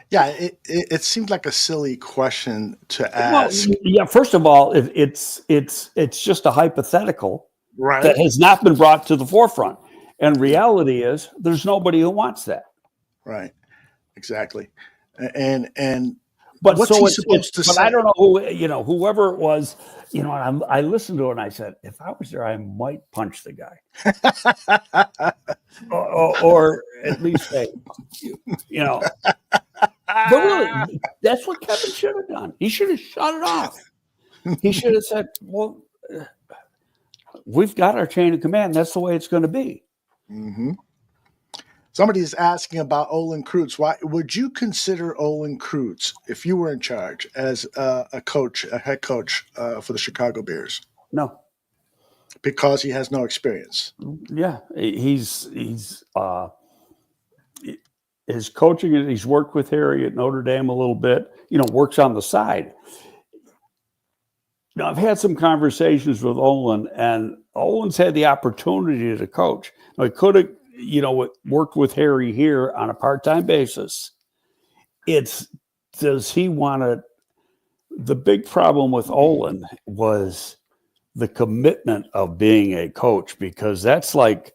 Yeah, it seemed like a silly question to ask. Well, yeah, first of all, it's just a hypothetical that has not been brought to the forefront. And reality is there's nobody who wants that. Right. Exactly. And but what's he supposed to say? But I don't know who, whoever it was, and I listened to it and I said, if I was there, I might punch the guy. or at least say, But really, that's what Kevin should have done. He should have shut it off. He should have said, well, we've got our chain of command. That's the way it's going to be. Mm-hmm. Somebody's asking about Olin Kreutz. Why would you consider Olin Kreutz, if you were in charge, as a head coach for the Chicago Bears? No. Because he has no experience. Yeah. He's his coaching, he's worked with Harry at Notre Dame a little bit, works on the side. Now, I've had some conversations with Olin, and Olin's had the opportunity to coach. Now, he could have, worked with Harry here on a part-time basis. Does he want to? The big problem with Olin was the commitment of being a coach, because that's like,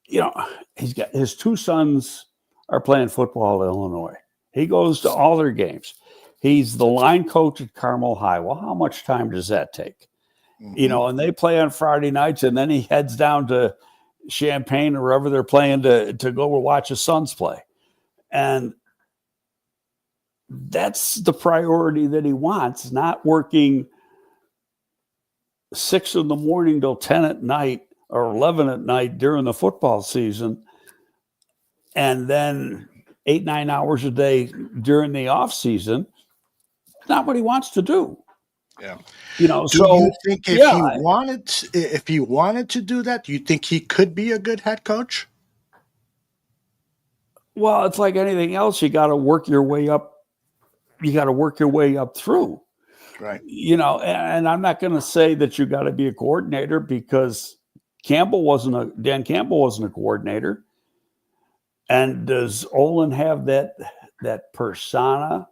he's got his two sons are playing football in Illinois. He goes to all their games. He's the line coach at Carmel High. Well, how much time does that take? Mm-hmm. And they play on Friday nights, and then he heads down to Champaign or wherever they're playing to go watch his sons play. And that's the priority that he wants, not working 6 a.m. till 10 at night or 11 at night during the football season, and then 8-9 hours a day during the off season. Not what he wants to do. Yeah. Do you think if he wanted to do that, do you think he could be a good head coach? Well, it's like anything else. You got to work your way up. You got to work your way up through. Right. And I'm not going to say that you got to be a coordinator, because Dan Campbell wasn't a coordinator. And does Olin have that persona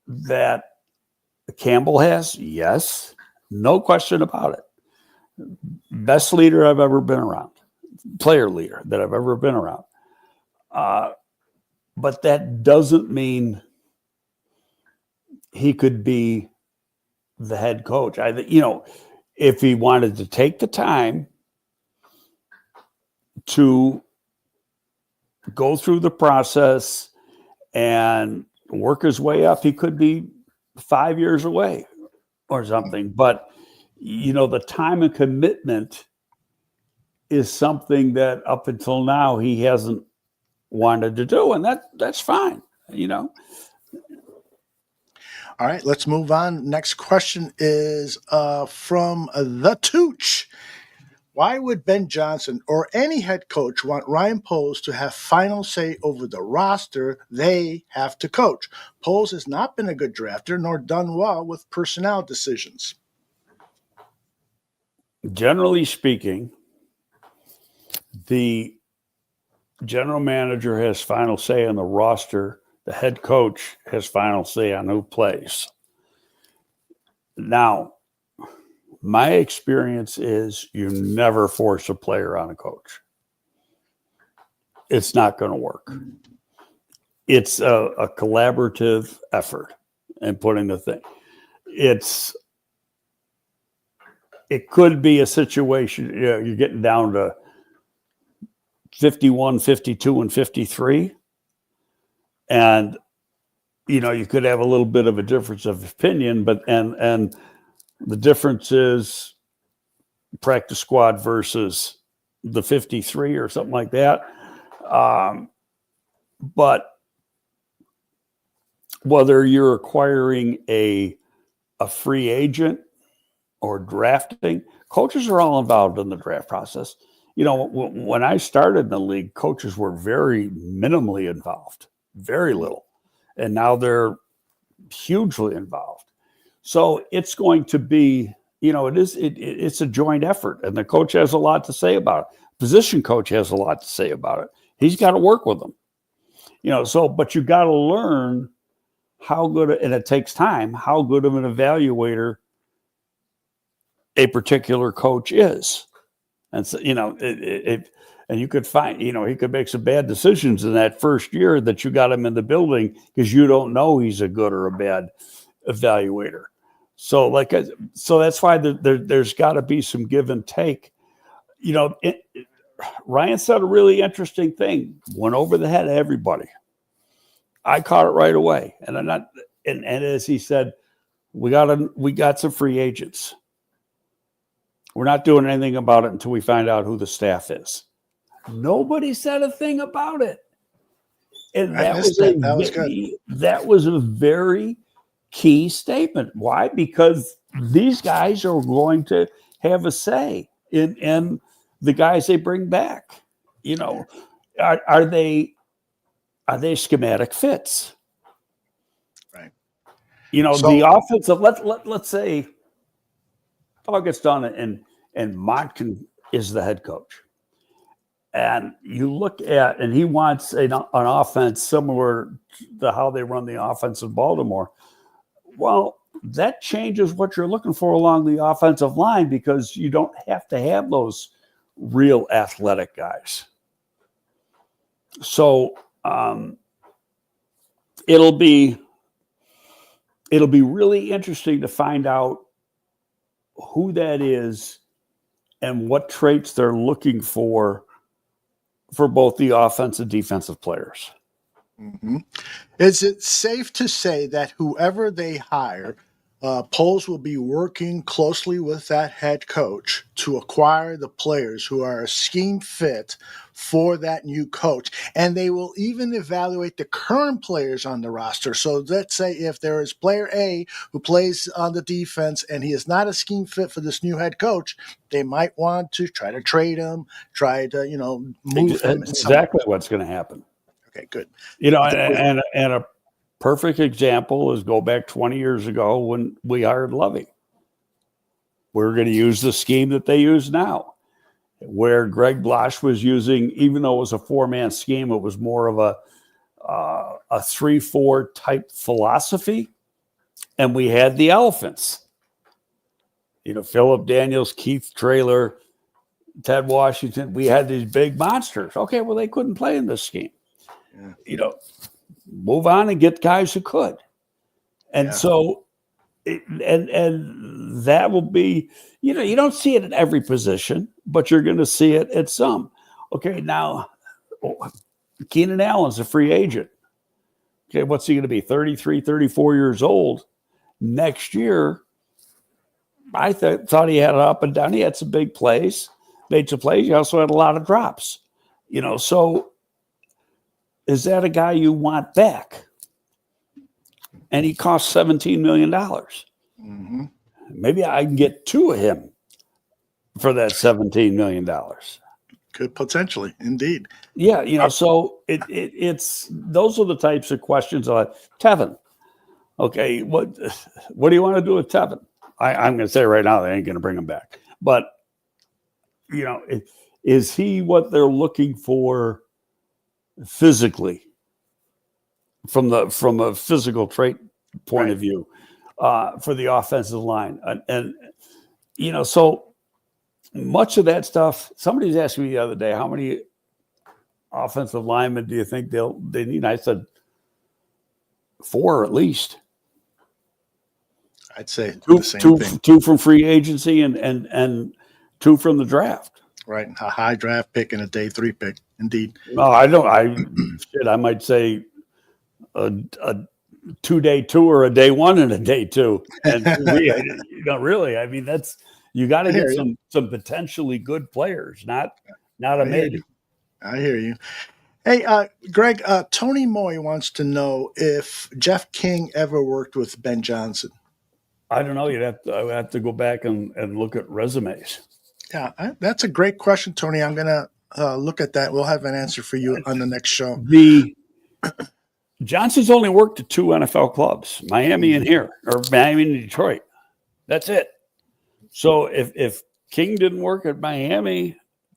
that Campbell has? Yes, no question about it. Best leader I've ever been around, player leader that I've ever been around. But that doesn't mean he could be the head coach. If he wanted to take the time to go through the process and work his way up, he could be 5 years away or something. But, the time and commitment is something that up until now he hasn't wanted to do. And that's fine, All right, let's move on. Next question is from the Tooch. Why would Ben Johnson or any head coach want Ryan Poles to have final say over the roster they have to coach? Poles has not been a good drafter nor done well with personnel decisions. Generally speaking, the general manager has final say on the roster. The head coach has final say on who plays. Now, my experience is you never force a player on a coach. It's not going to work. It's a collaborative effort in putting the thing. It could be a situation, you're getting down to 51, 52, and 53. And, you could have a little bit of a difference of opinion, but and the difference is practice squad versus the 53 or something like that. But whether you're acquiring a free agent or drafting, coaches are all involved in the draft process. When I started in the league, coaches were very minimally involved, very little. And now they're hugely involved. So it's going to be, it's a joint effort, and the coach has a lot to say about it. Position coach has a lot to say about it. He's got to work with them, but you got to learn how good, and it takes time, how good of an evaluator a particular coach is. And so, and you could find, he could make some bad decisions in that first year that you got him in the building because you don't know he's a good or a bad evaluator. So that's why there's got to be some give and take. Ryan said a really interesting thing, went over the head of everybody. I caught it right away. And as he said, we got some free agents. We're not doing anything about it until we find out who the staff is. Nobody said a thing about it. And that was a very key statement. Why? Because these guys are going to have a say in the guys they bring back. Are they schematic fits? Right. The offensive, let's say all gets done and Monken is the head coach. And you look at, and he wants an offense similar to how they run the offense in Baltimore. Well, that changes what you're looking for along the offensive line because you don't have to have those real athletic guys. So it'll be really interesting to find out who that is and what traits they're looking for both the offense and defensive players. Mm-hmm. Is it safe to say that whoever they hire, Poles will be working closely with that head coach to acquire the players who are a scheme fit for that new coach, and they will even evaluate the current players on the roster? So let's say if there is player A who plays on the defense and he is not a scheme fit for this new head coach, they might want to try to trade him, try to, move him. That's exactly what's going to happen. Okay, good. And a perfect example is go back 20 years ago when we hired Lovey. We're going to use the scheme that they use now. where Greg Blosch was using, even though it was a 4-man scheme, it was more of a 3-4 type philosophy. And we had the elephants, Philip Daniels, Keith Traylor, Ted Washington. We had these big monsters. Okay, well, they couldn't play in this scheme. Yeah. Move on and get guys who could. And so, and that will be, you don't see it at every position, but you're going to see it at some. Okay, now, Keenan Allen's a free agent. Okay, what's he going to be, 33, 34 years old? Next year, I thought he had it up and down. He had some big plays, made some plays. He also had a lot of drops. So is that a guy you want back? And he cost $17 million. Mm-hmm. Maybe I can get 2 of him for that $17 million. Could potentially, indeed. Yeah, so it's those are the types of questions. Tevin, okay, what do you want to do with Tevin? I'm going to say right now they ain't going to bring him back. But is he what they're looking for physically? From a physical trait point of view, for the offensive line, and so much of that stuff. Somebody's asked me the other day, how many offensive linemen do you think they need? I said 4 at least. I'd say two from free agency and 2 from the draft. Right, a high draft pick and a day 3 pick, indeed. No, I don't. I might say a 2-day 2 or a day 1 and a day 2. And really, I mean, that's, you got to get some potentially good players, not a maybe. I hear you. Hey, Greg, Tony Moy wants to know if Jeff King ever worked with Ben Johnson. I don't know. I would have to go back and look at resumes. Yeah, that's a great question, Tony. I'm going to look at that. We'll have an answer for you on the next show. Johnson's only worked at 2 NFL clubs, Miami and Miami and Detroit. That's it. So if King didn't work at Miami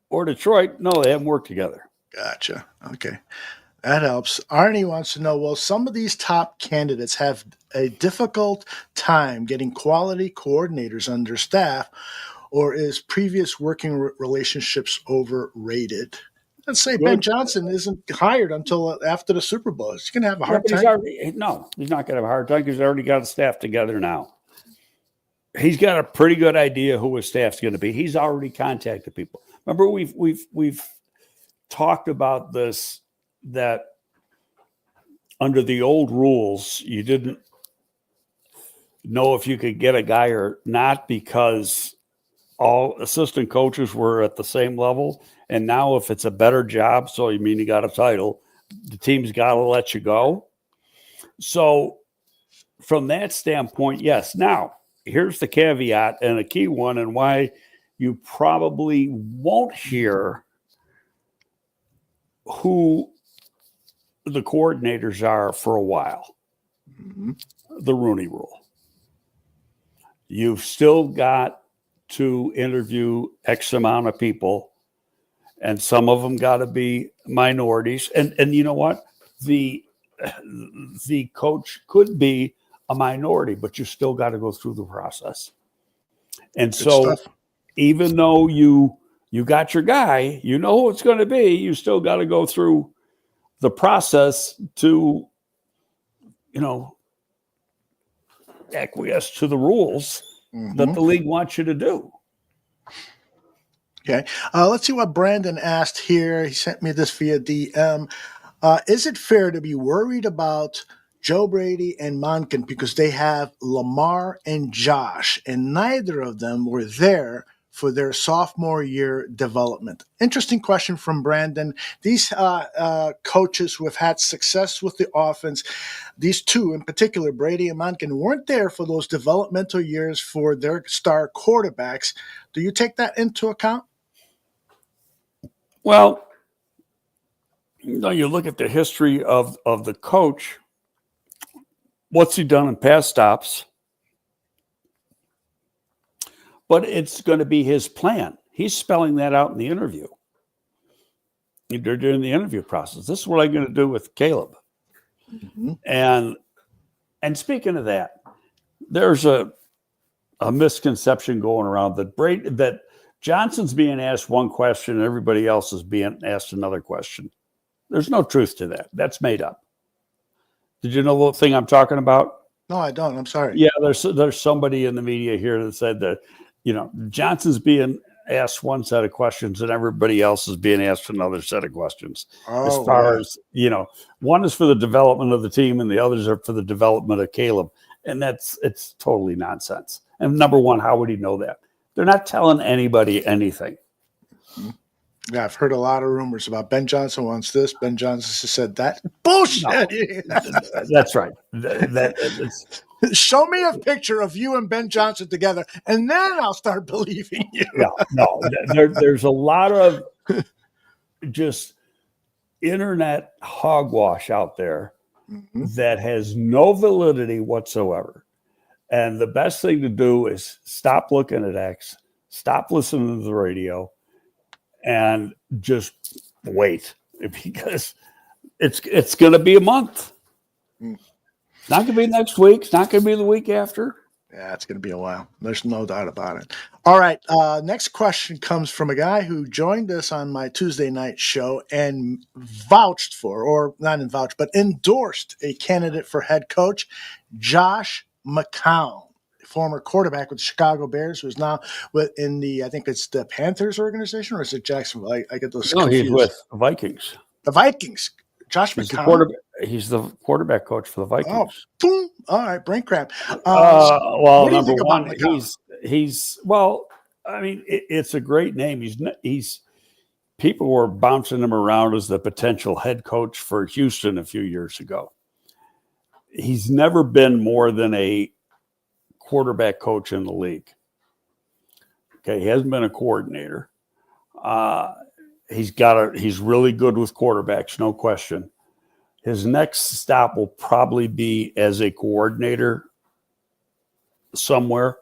or Detroit, no, they haven't worked together. Gotcha. Okay. That helps. Arnie wants to know, will some of these top candidates have a difficult time getting quality coordinators on their staff, or is previous working relationships overrated? Let's say Ben Johnson isn't hired until after the Super Bowl. He's going to have a hard time. He's not going to have a hard time because he's already got a staff together now. He's got a pretty good idea who his staff's going to be. He's already contacted people. Remember, we've talked about this, that under the old rules, you didn't know if you could get a guy or not because all assistant coaches were at the same level. And now if it's a better job, so you mean you got a title, the team's got to let you go. So from that standpoint, yes. Now, here's the caveat and a key one, and why you probably won't hear who the coordinators are for a while. Mm-hmm. The Rooney Rule. You've still got to interview X amount of people, and some of them got to be minorities. And you know what? The coach could be a minority, but you still got to go through the process. And Good so stuff. Even though you got your guy, you know who it's going to be, you still got to go through the process to, acquiesce to the rules that the league wants you to do. Okay. Let's see what Brandon asked here. He sent me this via DM. Is it fair to be worried about Joe Brady and Monken because they have Lamar and Josh, and neither of them were there for their sophomore year development? Interesting question from Brandon. These coaches who have had success with the offense, these two in particular, Brady and Monken, weren't there for those developmental years for their star quarterbacks. Do you take that into account? Well, you look at the history of the coach. What's he done in pass stops? But it's going to be his plan. He's spelling that out in the interview. They're doing the interview process. This is what I'm going to do with Caleb. Mm-hmm. And speaking of that, there's a misconception going around that Johnson's being asked one question and everybody else is being asked another question. There's no truth to that. That's made up. Did you know the thing I'm talking about? No, I don't. I'm sorry. Yeah, there's somebody in the media here that said that, Johnson's being asked one set of questions and everybody else is being asked another set of questions. As far as, one is for the development of the team and the others are for the development of Caleb. And it's totally nonsense. And number one, how would he know that? They're not telling anybody anything. Yeah, I've heard a lot of rumors about Ben Johnson wants this. Ben Johnson said that. Bullshit. No, that's right. Show me a picture of you and Ben Johnson together, and then I'll start believing you. No. There's a lot of just internet hogwash out there that has no validity whatsoever. And the best thing to do is stop looking at X, stop listening to the radio, and just wait, because it's going to be a month. It's not going to be next week. It's not going to be the week after. Yeah, it's going to be a while. There's no doubt about it. All right. Next question comes from a guy who joined us on my Tuesday night show and vouched for, or not in vouched, but endorsed a candidate for head coach, Josh McCown, former quarterback with the Chicago Bears, who's now in the, I think it's the Panthers organization, or is it Jacksonville? I get those confused. He's with the Vikings. The Vikings. Josh McCown. He's the quarterback coach for the Vikings. Oh, boom. All right, brain cramp. Well, number one, he's well. I mean, it's a great name. He's people were bouncing him around as the potential head coach for Houston a few years ago. He's never been more than a quarterback coach in the league. Okay, he hasn't been a coordinator. He's really good with quarterbacks, no question. His next stop will probably be as a coordinator somewhere.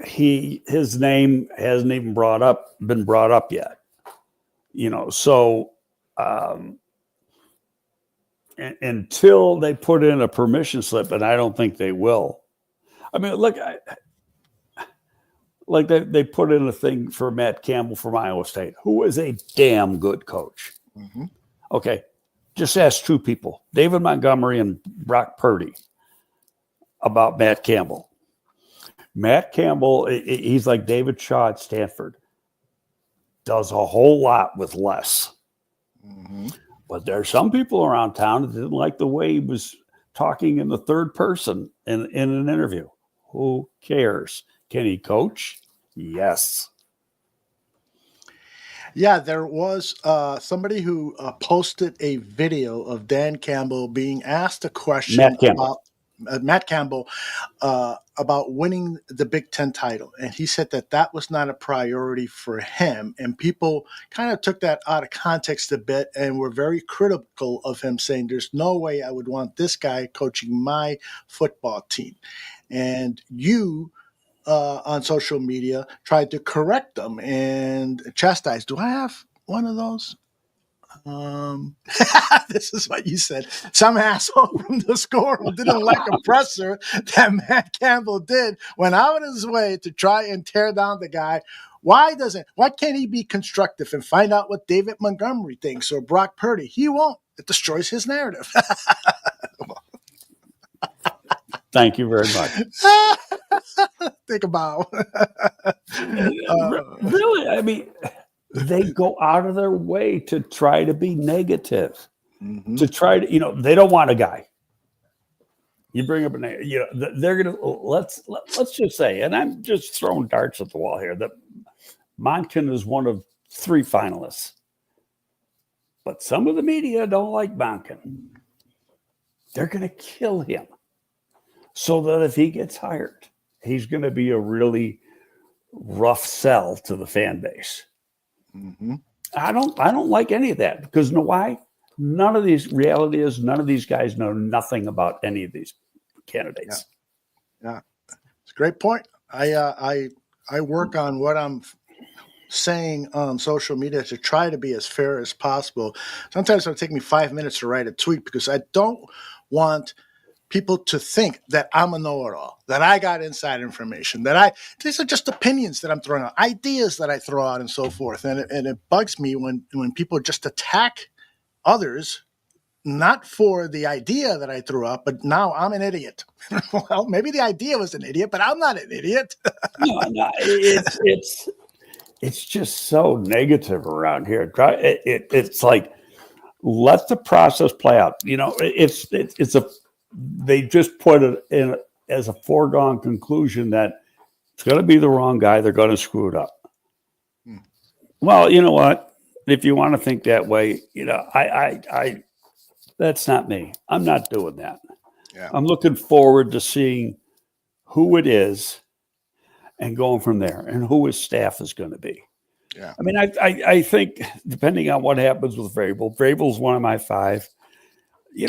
His name hasn't even been brought up yet. So until they put in a permission slip, and I don't think they will. I mean, look, they put in a thing for Matt Campbell from Iowa State, who is a damn good coach. Mm-hmm. Okay, just ask two people, David Montgomery and Brock Purdy, about Matt Campbell. Matt Campbell, he's like David Shaw at Stanford, does a whole lot with less. Mm-hmm. But there are some people around town that didn't like the way he was talking in the third person in an interview. Who cares? Can he coach? Yes. Yeah, there was somebody who posted a video of Dan Campbell being asked a question Matt Campbell about winning the Big Ten title. And he said that was not a priority for him. And people kind of took that out of context a bit and were very critical of him, saying there's no way I would want this guy coaching my football team. And you on social media tried to correct them and chastise. Do I have one of those? This is what you said. Some asshole from the Score who didn't like a presser that Matt Campbell did went out of his way to try and tear down the guy. Why can't he be constructive and find out what David Montgomery thinks or Brock Purdy? He won't. It destroys his narrative. Thank you very much. Think about really, I mean, they go out of their way to try to be negative, to try to, they don't want a guy. You bring up a name, they're going to, let's just say, and I'm just throwing darts at the wall here, that Monken is one of 3 finalists. But some of the media don't like Monken. They're going to kill him so that if he gets hired, he's going to be a really rough sell to the fan base. Mm-hmm. I don't like any of that, because you know why? None of these guys know nothing about any of these candidates. Yeah. It's a great point. I I work on what I'm saying on social media to try to be as fair as possible. Sometimes it'll take me 5 minutes to write a tweet because I don't want people to think that I'm a know-it-all, that I got inside information, these are just opinions that I'm throwing out, ideas that I throw out and so forth. And it bugs me when people just attack others, not for the idea that I threw up, but now I'm an idiot. Well, maybe the idea was an idiot, but I'm not an idiot. No, it's just so negative around here. It's like, let the process play out. They just put it in as a foregone conclusion that it's going to be the wrong guy. They're going to screw it up. Well, you know what? If you want to think that way, I that's not me. I'm not doing that. Yeah. I'm looking forward to seeing who it is and going from there, and who his staff is going to be. Yeah. I mean, I think depending on what happens with Vrabel's one of my 5.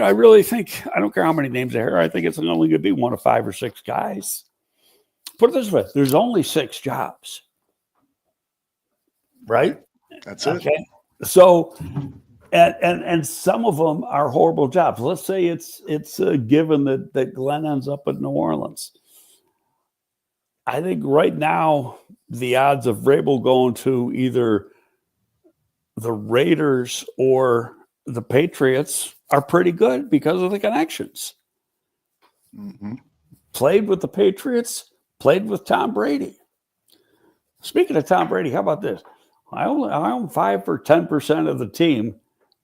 I really think, I don't care how many names there are, I think it's only going to be 1 of 5 or 6 guys. Put it this way, there's only 6 jobs. Right? That's it. Okay. So, and some of them are horrible jobs. Let's say it's a given that Glenn ends up at New Orleans. I think right now the odds of Vrabel going to either the Raiders or the Patriots are pretty good because of the connections. Mm-hmm. Played with the Patriots, played with Tom Brady. Speaking of Tom Brady, how about this? I own 5 or 10% of the team,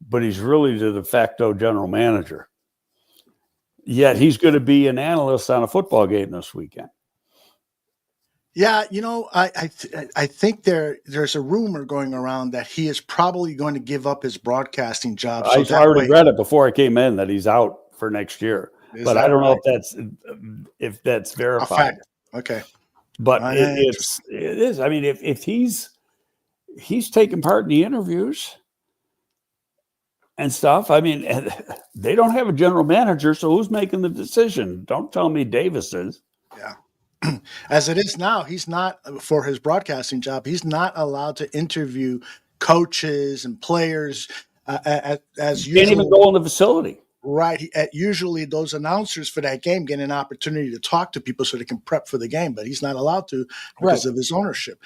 but he's really the de facto general manager. Yet he's going to be an analyst on a football game this weekend. Yeah, I think there's a rumor going around that he is probably going to give up his broadcasting job. So I already read it before I came in that he's out for next year, but I don't know if that's verified. Okay, but it is. I mean, if he's taking part in the interviews and stuff, I mean, they don't have a general manager, so who's making the decision? Don't tell me Davis is. Yeah. As it is now, he's not, for his broadcasting job, he's not allowed to interview coaches and players as usual. Can't even go in the facility. Right. Usually those announcers for that game get an opportunity to talk to people so they can prep for the game, but he's not allowed to because of his ownership.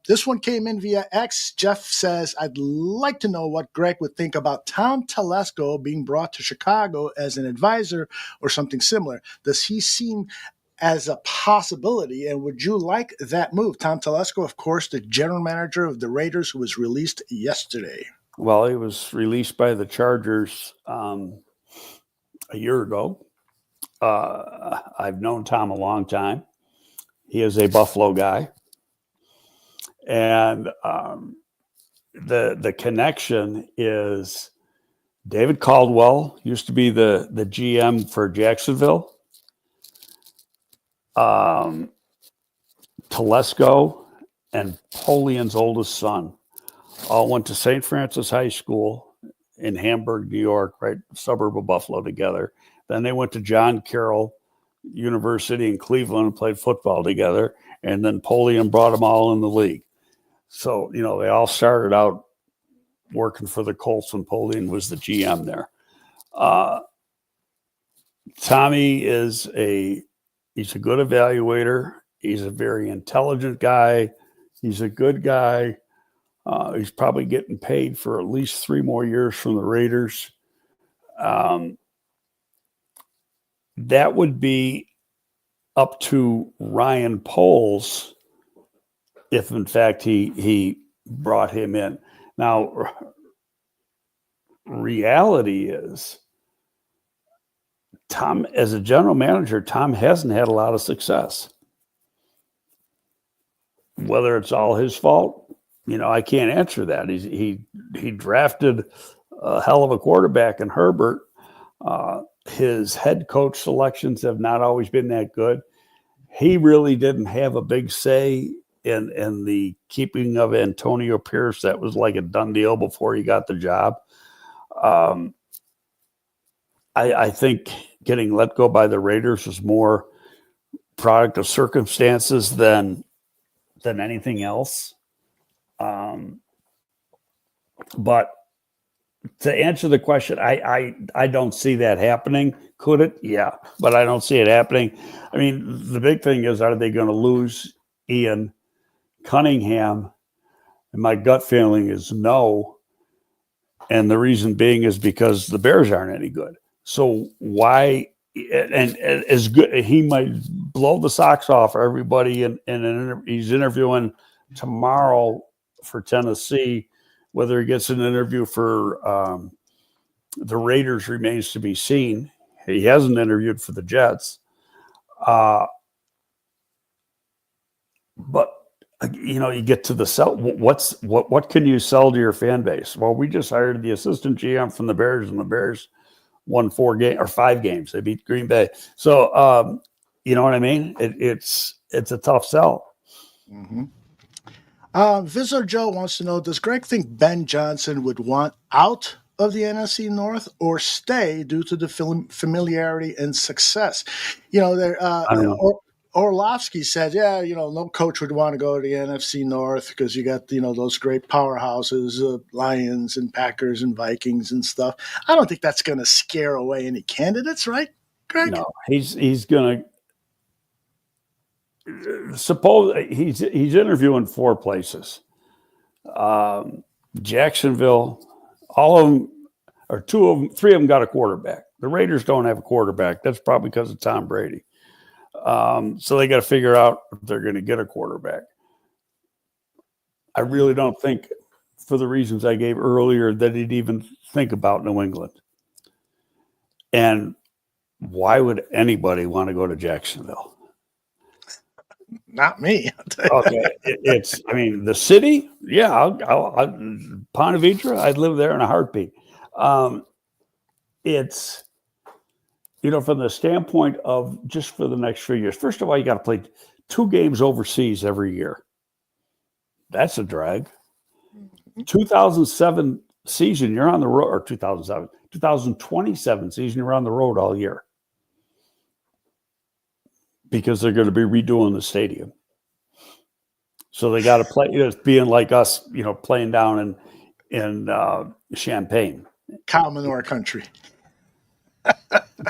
This one came in via X. Jeff says, I'd like to know what Greg would think about Tom Telesco being brought to Chicago as an advisor or something similar. Does he seem as a possibility, and would you like that move? Tom Telesco, of course, the general manager of the Raiders, who was released yesterday. Well, he was released by the Chargers a year ago. I've known Tom a long time. He is a Buffalo guy. And the connection is David Caldwell used to be the GM for Jacksonville. Telesco and Polian's oldest son all went to St. Francis High School in Hamburg, New York, right, suburb of Buffalo together. Then they went to John Carroll University in Cleveland and played football together. And then Polian brought them all in the league. So, they all started out working for the Colts when Polian was the GM there. Tommy is he's a good evaluator. He's a very intelligent guy. He's a good guy. He's probably getting paid for at least 3 more years from the Raiders. That would be up to Ryan Poles if, in fact, he brought him in. Now, reality is, Tom, as a general manager, Tom hasn't had a lot of success. Whether it's all his fault, I can't answer that. He drafted a hell of a quarterback in Herbert. His head coach selections have not always been that good. He really didn't have a big say in the keeping of Antonio Pierce. That was like a done deal before he got the job. I think getting let go by the Raiders was more product of circumstances than than anything else. But to answer the question, I don't see that happening. Could it? Yeah, but I don't see it happening. I mean, the big thing is, are they going to lose Ian Cunningham? And my gut feeling is no. And the reason being is because the Bears aren't any good. So why? And as good, he might blow the socks off everybody. He's interviewing tomorrow for Tennessee. Whether he gets an interview for the Raiders remains to be seen. He hasn't interviewed for the Jets. But you get to the sell. What can you sell to your fan base? Well, we just hired the assistant GM from the Bears, and the Bears won 5 games. They beat Green Bay. So you know what I mean? It's a tough sell. Mm-hmm. Visitor Joe wants to know, does Greg think Ben Johnson would want out of the NFC North or stay due to the familiarity and success? I don't know. Orlovsky said, no coach would want to go to the NFC North because you got, those great powerhouses, Lions and Packers and Vikings and stuff. I don't think that's going to scare away any candidates, right, Greg? No, he's going to. Suppose he's interviewing 4 places. Jacksonville, all of them, or 2 of them, 3 of them got a quarterback. The Raiders don't have a quarterback. That's probably because of Tom Brady. So they got to figure out if they're going to get a quarterback. I really don't think, for the reasons I gave earlier, that he'd even think about New England. And why would anybody want to go to Jacksonville? Not me. Okay, the city. Yeah, I'll Ponte Vedra. I'd live there in a heartbeat. It's from the standpoint of just for the next few years. First of all, you got to play 2 games overseas every year. That's a drag. 2007 season, you're on the road, or 2027 season, you're on the road all year. Because they're going to be redoing the stadium. So they got to play, it's being like us, playing down in Champaign. Cow manure country.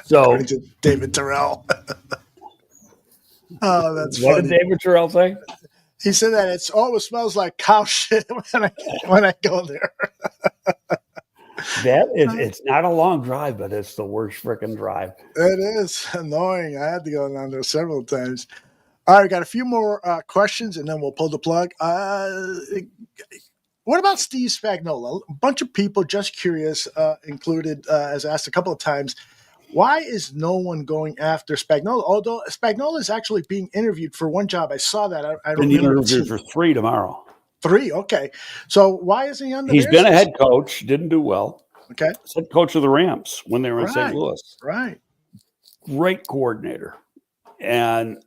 So David Terrell. Oh, that's what funny. did David Terrell say? He said that it always smells like cow shit when I go there. It's not a long drive, but it's the worst freaking drive. It is annoying. I had to go down there several times. All right, got a few more questions, and then we'll pull the plug. What about Steve Spagnuolo? A bunch of people, just curious, included, as asked a couple of times, why is no one going after Spagnuolo? Although Spagnuolo is actually being interviewed for one job. I saw that. I don't remember. Interviewed for 3 tomorrow. 3, okay. So why isn't he on the He's Bears? been a head coach, didn't do well. Okay. He's head coach of the Rams when they were in St. Louis. Right. Great coordinator. And,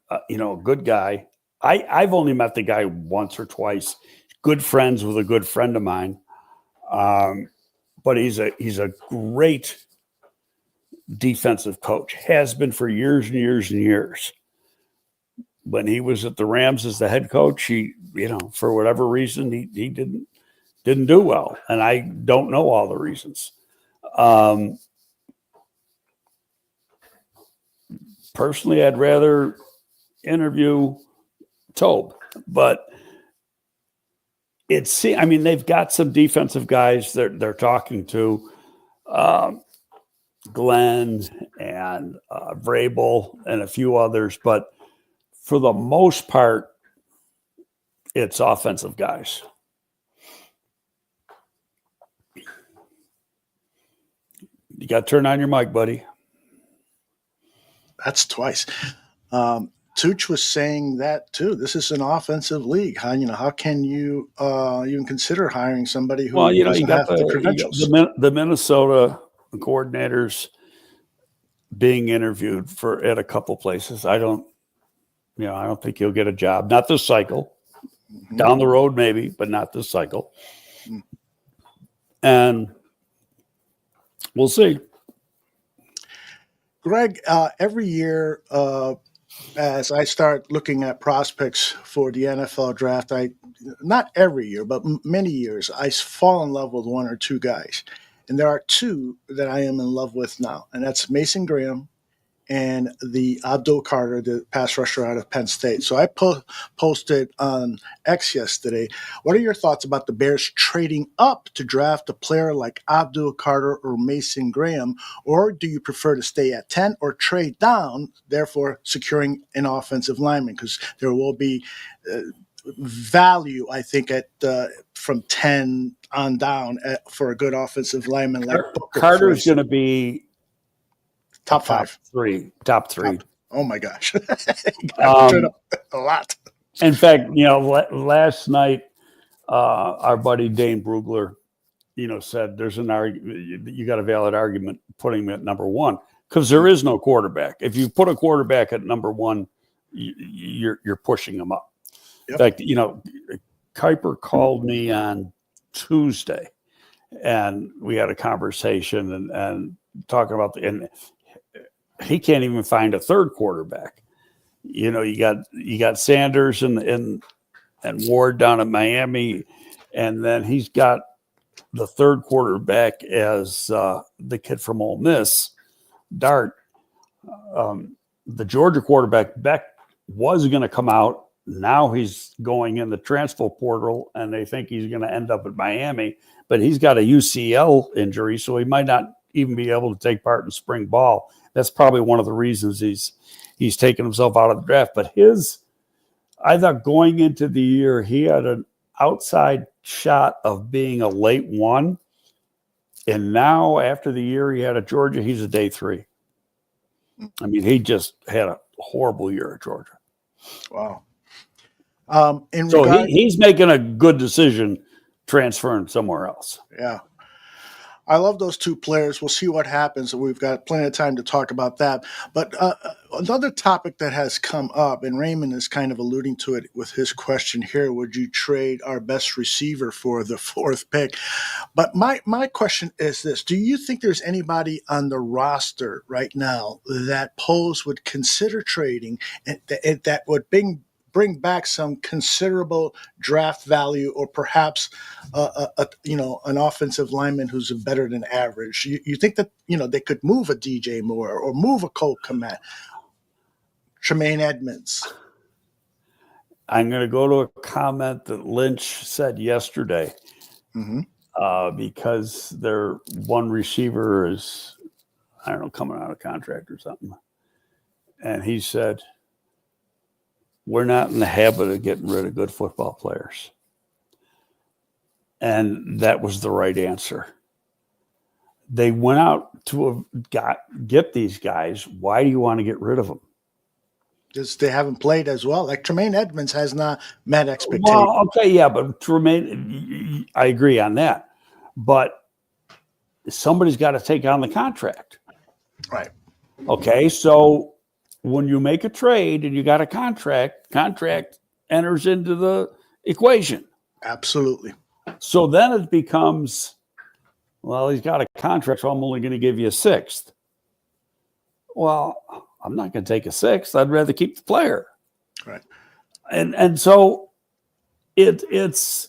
good guy. I've only met the guy once or twice. Good friends with a good friend of mine. But he's a great defensive coach. Has been for years and years and years. When he was at the Rams as the head coach, he, for whatever reason, he didn't do well. And I don't know all the reasons. Personally, I'd rather interview Tobe, but they've got some defensive guys they're talking to, Glenn and Vrabel and a few others, but for the most part, it's offensive guys. You got to turn on your mic, buddy. That's twice. Tooch was saying that too. This is an offensive league. How can you even consider hiring somebody who doesn't have the credentials? The Minnesota coordinators being interviewed at a couple places. I don't think he'll get a job. Not this cycle. Mm-hmm. Down the road, maybe, but not this cycle. Mm-hmm. And we'll see. Greg, every year as I start looking at prospects for the NFL draft, not every year, but many years, I fall in love with one or two guys. And there are two that I am in love with now, and that's Mason Graham and the Abdul Carter, the pass rusher out of Penn State. So I posted on X yesterday, what are your thoughts about the Bears trading up to draft a player like Abdul Carter or Mason Graham? Or do you prefer to stay at 10 or trade down, therefore securing an offensive lineman? Because there will be value, I think, at from 10 on down for a good offensive lineman like Booker. Carter's going to be top five. Top three. Oh my gosh. A lot. In fact, last night, our buddy Dane Brugler, said there's an argument, you got a valid argument putting him at number one because there is no quarterback. If you put a quarterback at number one, you're pushing him up. Yep. In fact, Kuiper called me on Tuesday and we had a conversation and talking about and he can't even find a third quarterback. You got Sanders and Ward down at Miami, and then he's got the third quarterback as the kid from Ole Miss, Dart. The Georgia quarterback Beck was going to come out. Now he's going in the transfer portal, and they think he's going to end up at Miami, but he's got a UCL injury, so he might not even be able to take part in spring ball. That's probably one of the reasons he's taken himself out of the draft. But I thought going into the year, he had an outside shot of being a late one. And now after the year he had at Georgia, he's a day three. I mean, he just had a horrible year at Georgia. Wow. He's making a good decision transferring somewhere else. Yeah. I love those two players. We'll see what happens. We've got plenty of time to talk about that. But another topic that has come up, and Raymond is kind of alluding to it with his question here, would you trade our best receiver for the fourth pick? But my question is this. Do you think there's anybody on the roster right now that Poles would consider trading and that would bring back some considerable draft value, or perhaps an offensive lineman who's better than average? You think that they could move a DJ Moore or move a Cole Kmet, Tremaine Edmonds? I'm going to go to a comment that Lynch said yesterday, because their one receiver is, I don't know, coming out of contract or something, and he said, we're not in the habit of getting rid of good football players. And that was the right answer. They went out to get these guys. Why do you want to get rid of them? Because they haven't played as well. Like Tremaine Edmonds has not met expectations. Well, okay, yeah, but Tremaine, I agree on that. But somebody's got to take on the contract. Right. Okay, so when you make a trade and you got a contract enters into the equation. Absolutely. So then it becomes, well, he's got a contract, so I'm only going to give you a sixth. Well, I'm not going to take a sixth. I'd rather keep the player. Right. And so it's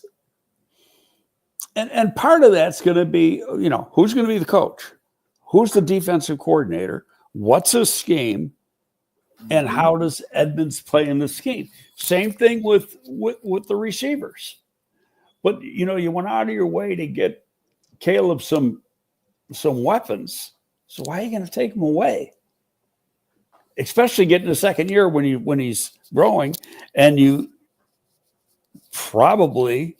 and part of that's going to be, who's going to be the coach? Who's the defensive coordinator? What's his scheme? And how does Edmonds play in the scheme? Same thing with the receivers. But, you went out of your way to get Caleb some weapons. So why are you going to take them away? Especially getting the second year when he's growing, and you probably,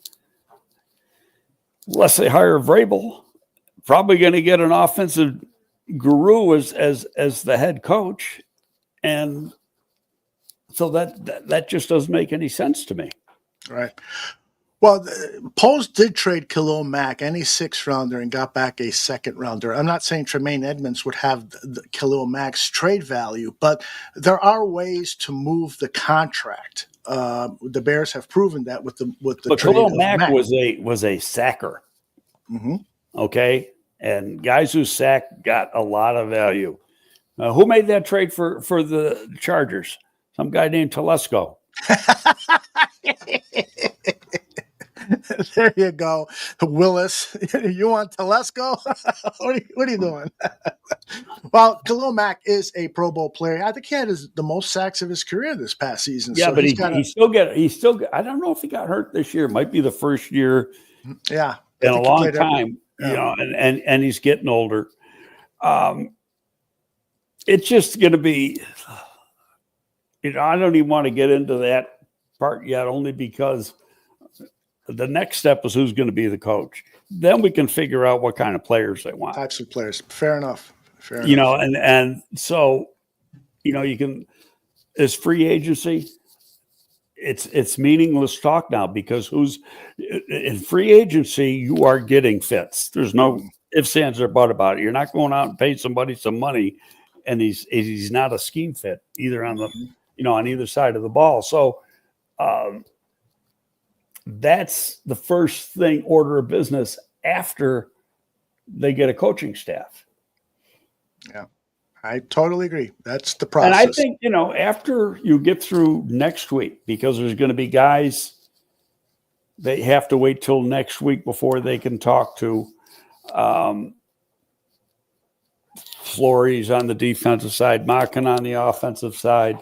unless they hire Vrabel, probably going to get an offensive guru as the head coach. And so that just doesn't make any sense to me. Right. Well, Poles did trade Khalil Mack, any sixth rounder, and got back a second rounder. I'm not saying Tremaine Edmonds would have the Khalil Mack's trade value, but there are ways to move the contract. The Bears have proven that with the but trade Khalil of Mack was a sacker. Mm-hmm. Okay, and guys who sack got a lot of value. Who made that trade for the Chargers? Some guy named Telesco. There you go, Willis. You want Telesco? What are you doing? Well, Khalil Mack is a Pro Bowl player. I think he had the most sacks of his career this past season. Yeah, so but he still I don't know if he got hurt this year. It might be the first year in a long time. And he's getting older. It's just going to be, I don't even want to get into that part yet, only because the next step is who's going to be the coach. Then we can figure out what kind of players they want. Types of players. Fair enough. And so, you can, as free agency, it's meaningless talk now, because who's in free agency, you are getting fits. There's no ifs, ands, or buts about it. You're not going out and paying somebody some money and he's not a scheme fit either on the, on either side of the ball. So that's the first thing, order of business after they get a coaching staff. Yeah, I totally agree. That's the process. And I think, after you get through next week, because there's going to be guys, they have to wait till next week before they can talk to Flores on the defensive side, Mackin on the offensive side,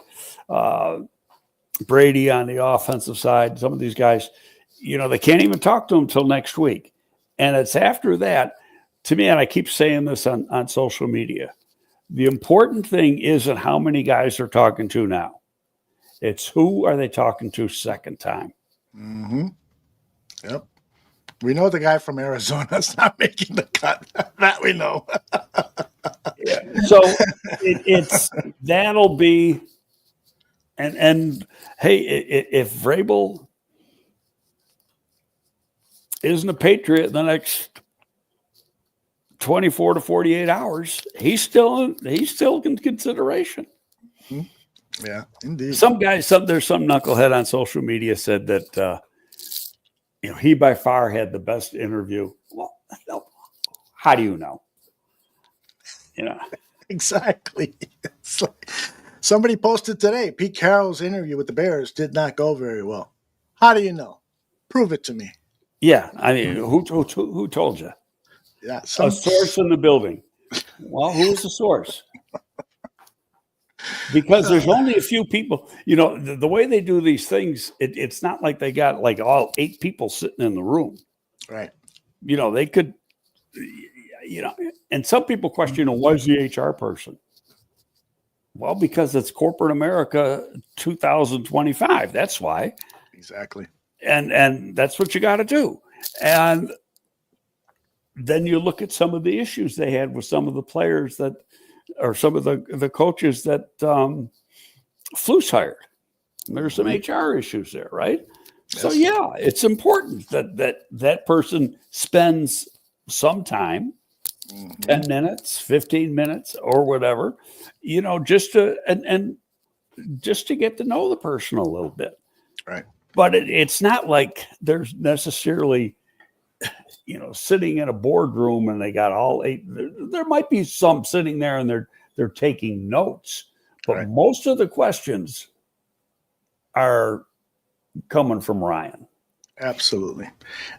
Brady on the offensive side. Some of these guys, they can't even talk to them until next week. And it's after that, to me, and I keep saying this on social media, the important thing isn't how many guys they're talking to now. It's who are they talking to second time. Mm-hmm. Yep. We know the guy from Arizona is not making the cut. That we know. Yeah. So it's that'll be, and hey, if Vrabel isn't a Patriot in the next 24 to 48 hours, he's still in consideration. Yeah, indeed. There's some knucklehead on social media said that he by far had the best interview. Well, how do you know? Exactly. It's like somebody posted today, Pete Carroll's interview with the Bears did not go very well. How do you know? Prove it to me. Yeah, I mean, who told you? Yeah, a source in the building. Well, who is the source? Because there's only a few people. The way they do these things, it's not like they got like all 8 people sitting in the room. Right. They could, and some people question, why's the HR person? Well, because it's corporate America 2025. That's why. Exactly. And that's what you got to do. And then you look at some of the issues they had with some of the players that, or some of the coaches that Flus hired. And there's some HR issues there, right? Yes. So yeah, it's important that person spends some time, 10 minutes, 15 minutes, or whatever, just to and just to get to know the person a little bit. Right. But it's not like there's necessarily, sitting in a boardroom and they got all 8. There might be some sitting there and they're taking notes, but right. Most of the questions are coming from Ryan. Absolutely.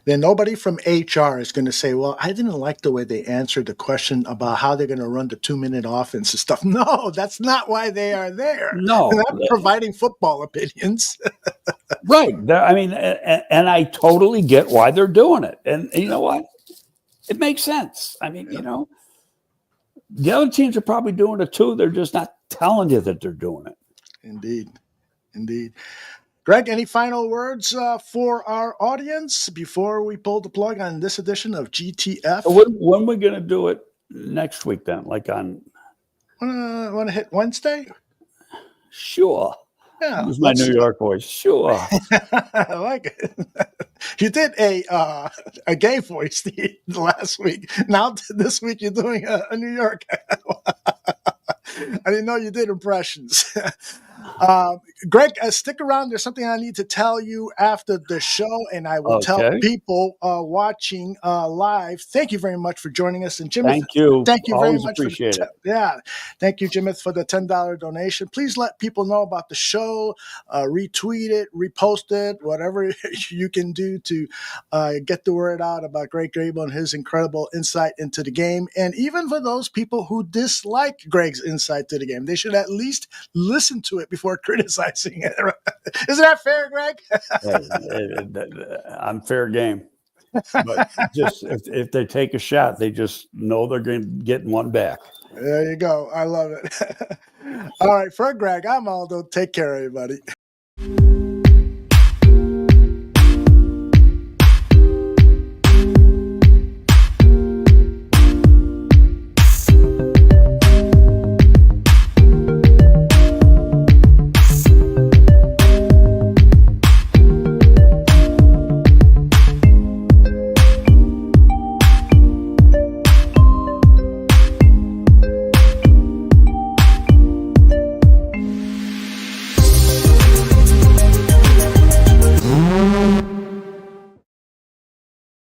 Then nobody from HR is going to say, well, I didn't like the way they answered the question about how they're going to run the 2-minute offense and stuff. No, that's not why they are there. No. They're not providing football opinions. Right. I mean, and I totally get why they're doing it. And you know what? It makes sense. I mean, the other teams are probably doing it too. They're just not telling you that they're doing it. Indeed. Greg, any final words for our audience before we pull the plug on this edition of GTF? When are we going to do it next week then? Like on... Want to hit Wednesday? Sure. Yeah. This is my New York voice. Sure. I like it. You did a gay voice the last week. Now this week you're doing a New York. I didn't know you did impressions. Greg, stick around. There's something I need to tell you after the show, and I will tell Okay. people watching live. Thank you very much for joining us. And Jimmy, Thank you. thank you very Always much. appreciate it. Yeah. Thank you, Jimmy, for the $10 donation. Please let people know about the show, retweet it, repost it, whatever you can do to get the word out about Greg Gabriel and his incredible insight into the game. And even for those people who dislike Greg's insight to the game, they should at least listen to it before criticizing it. Isn't that fair, Greg? I'm fair game. But just if they take a shot, they just know they're going to get one back. There you go. I love it. All right. For Greg, I'm Aldo. Take care, everybody.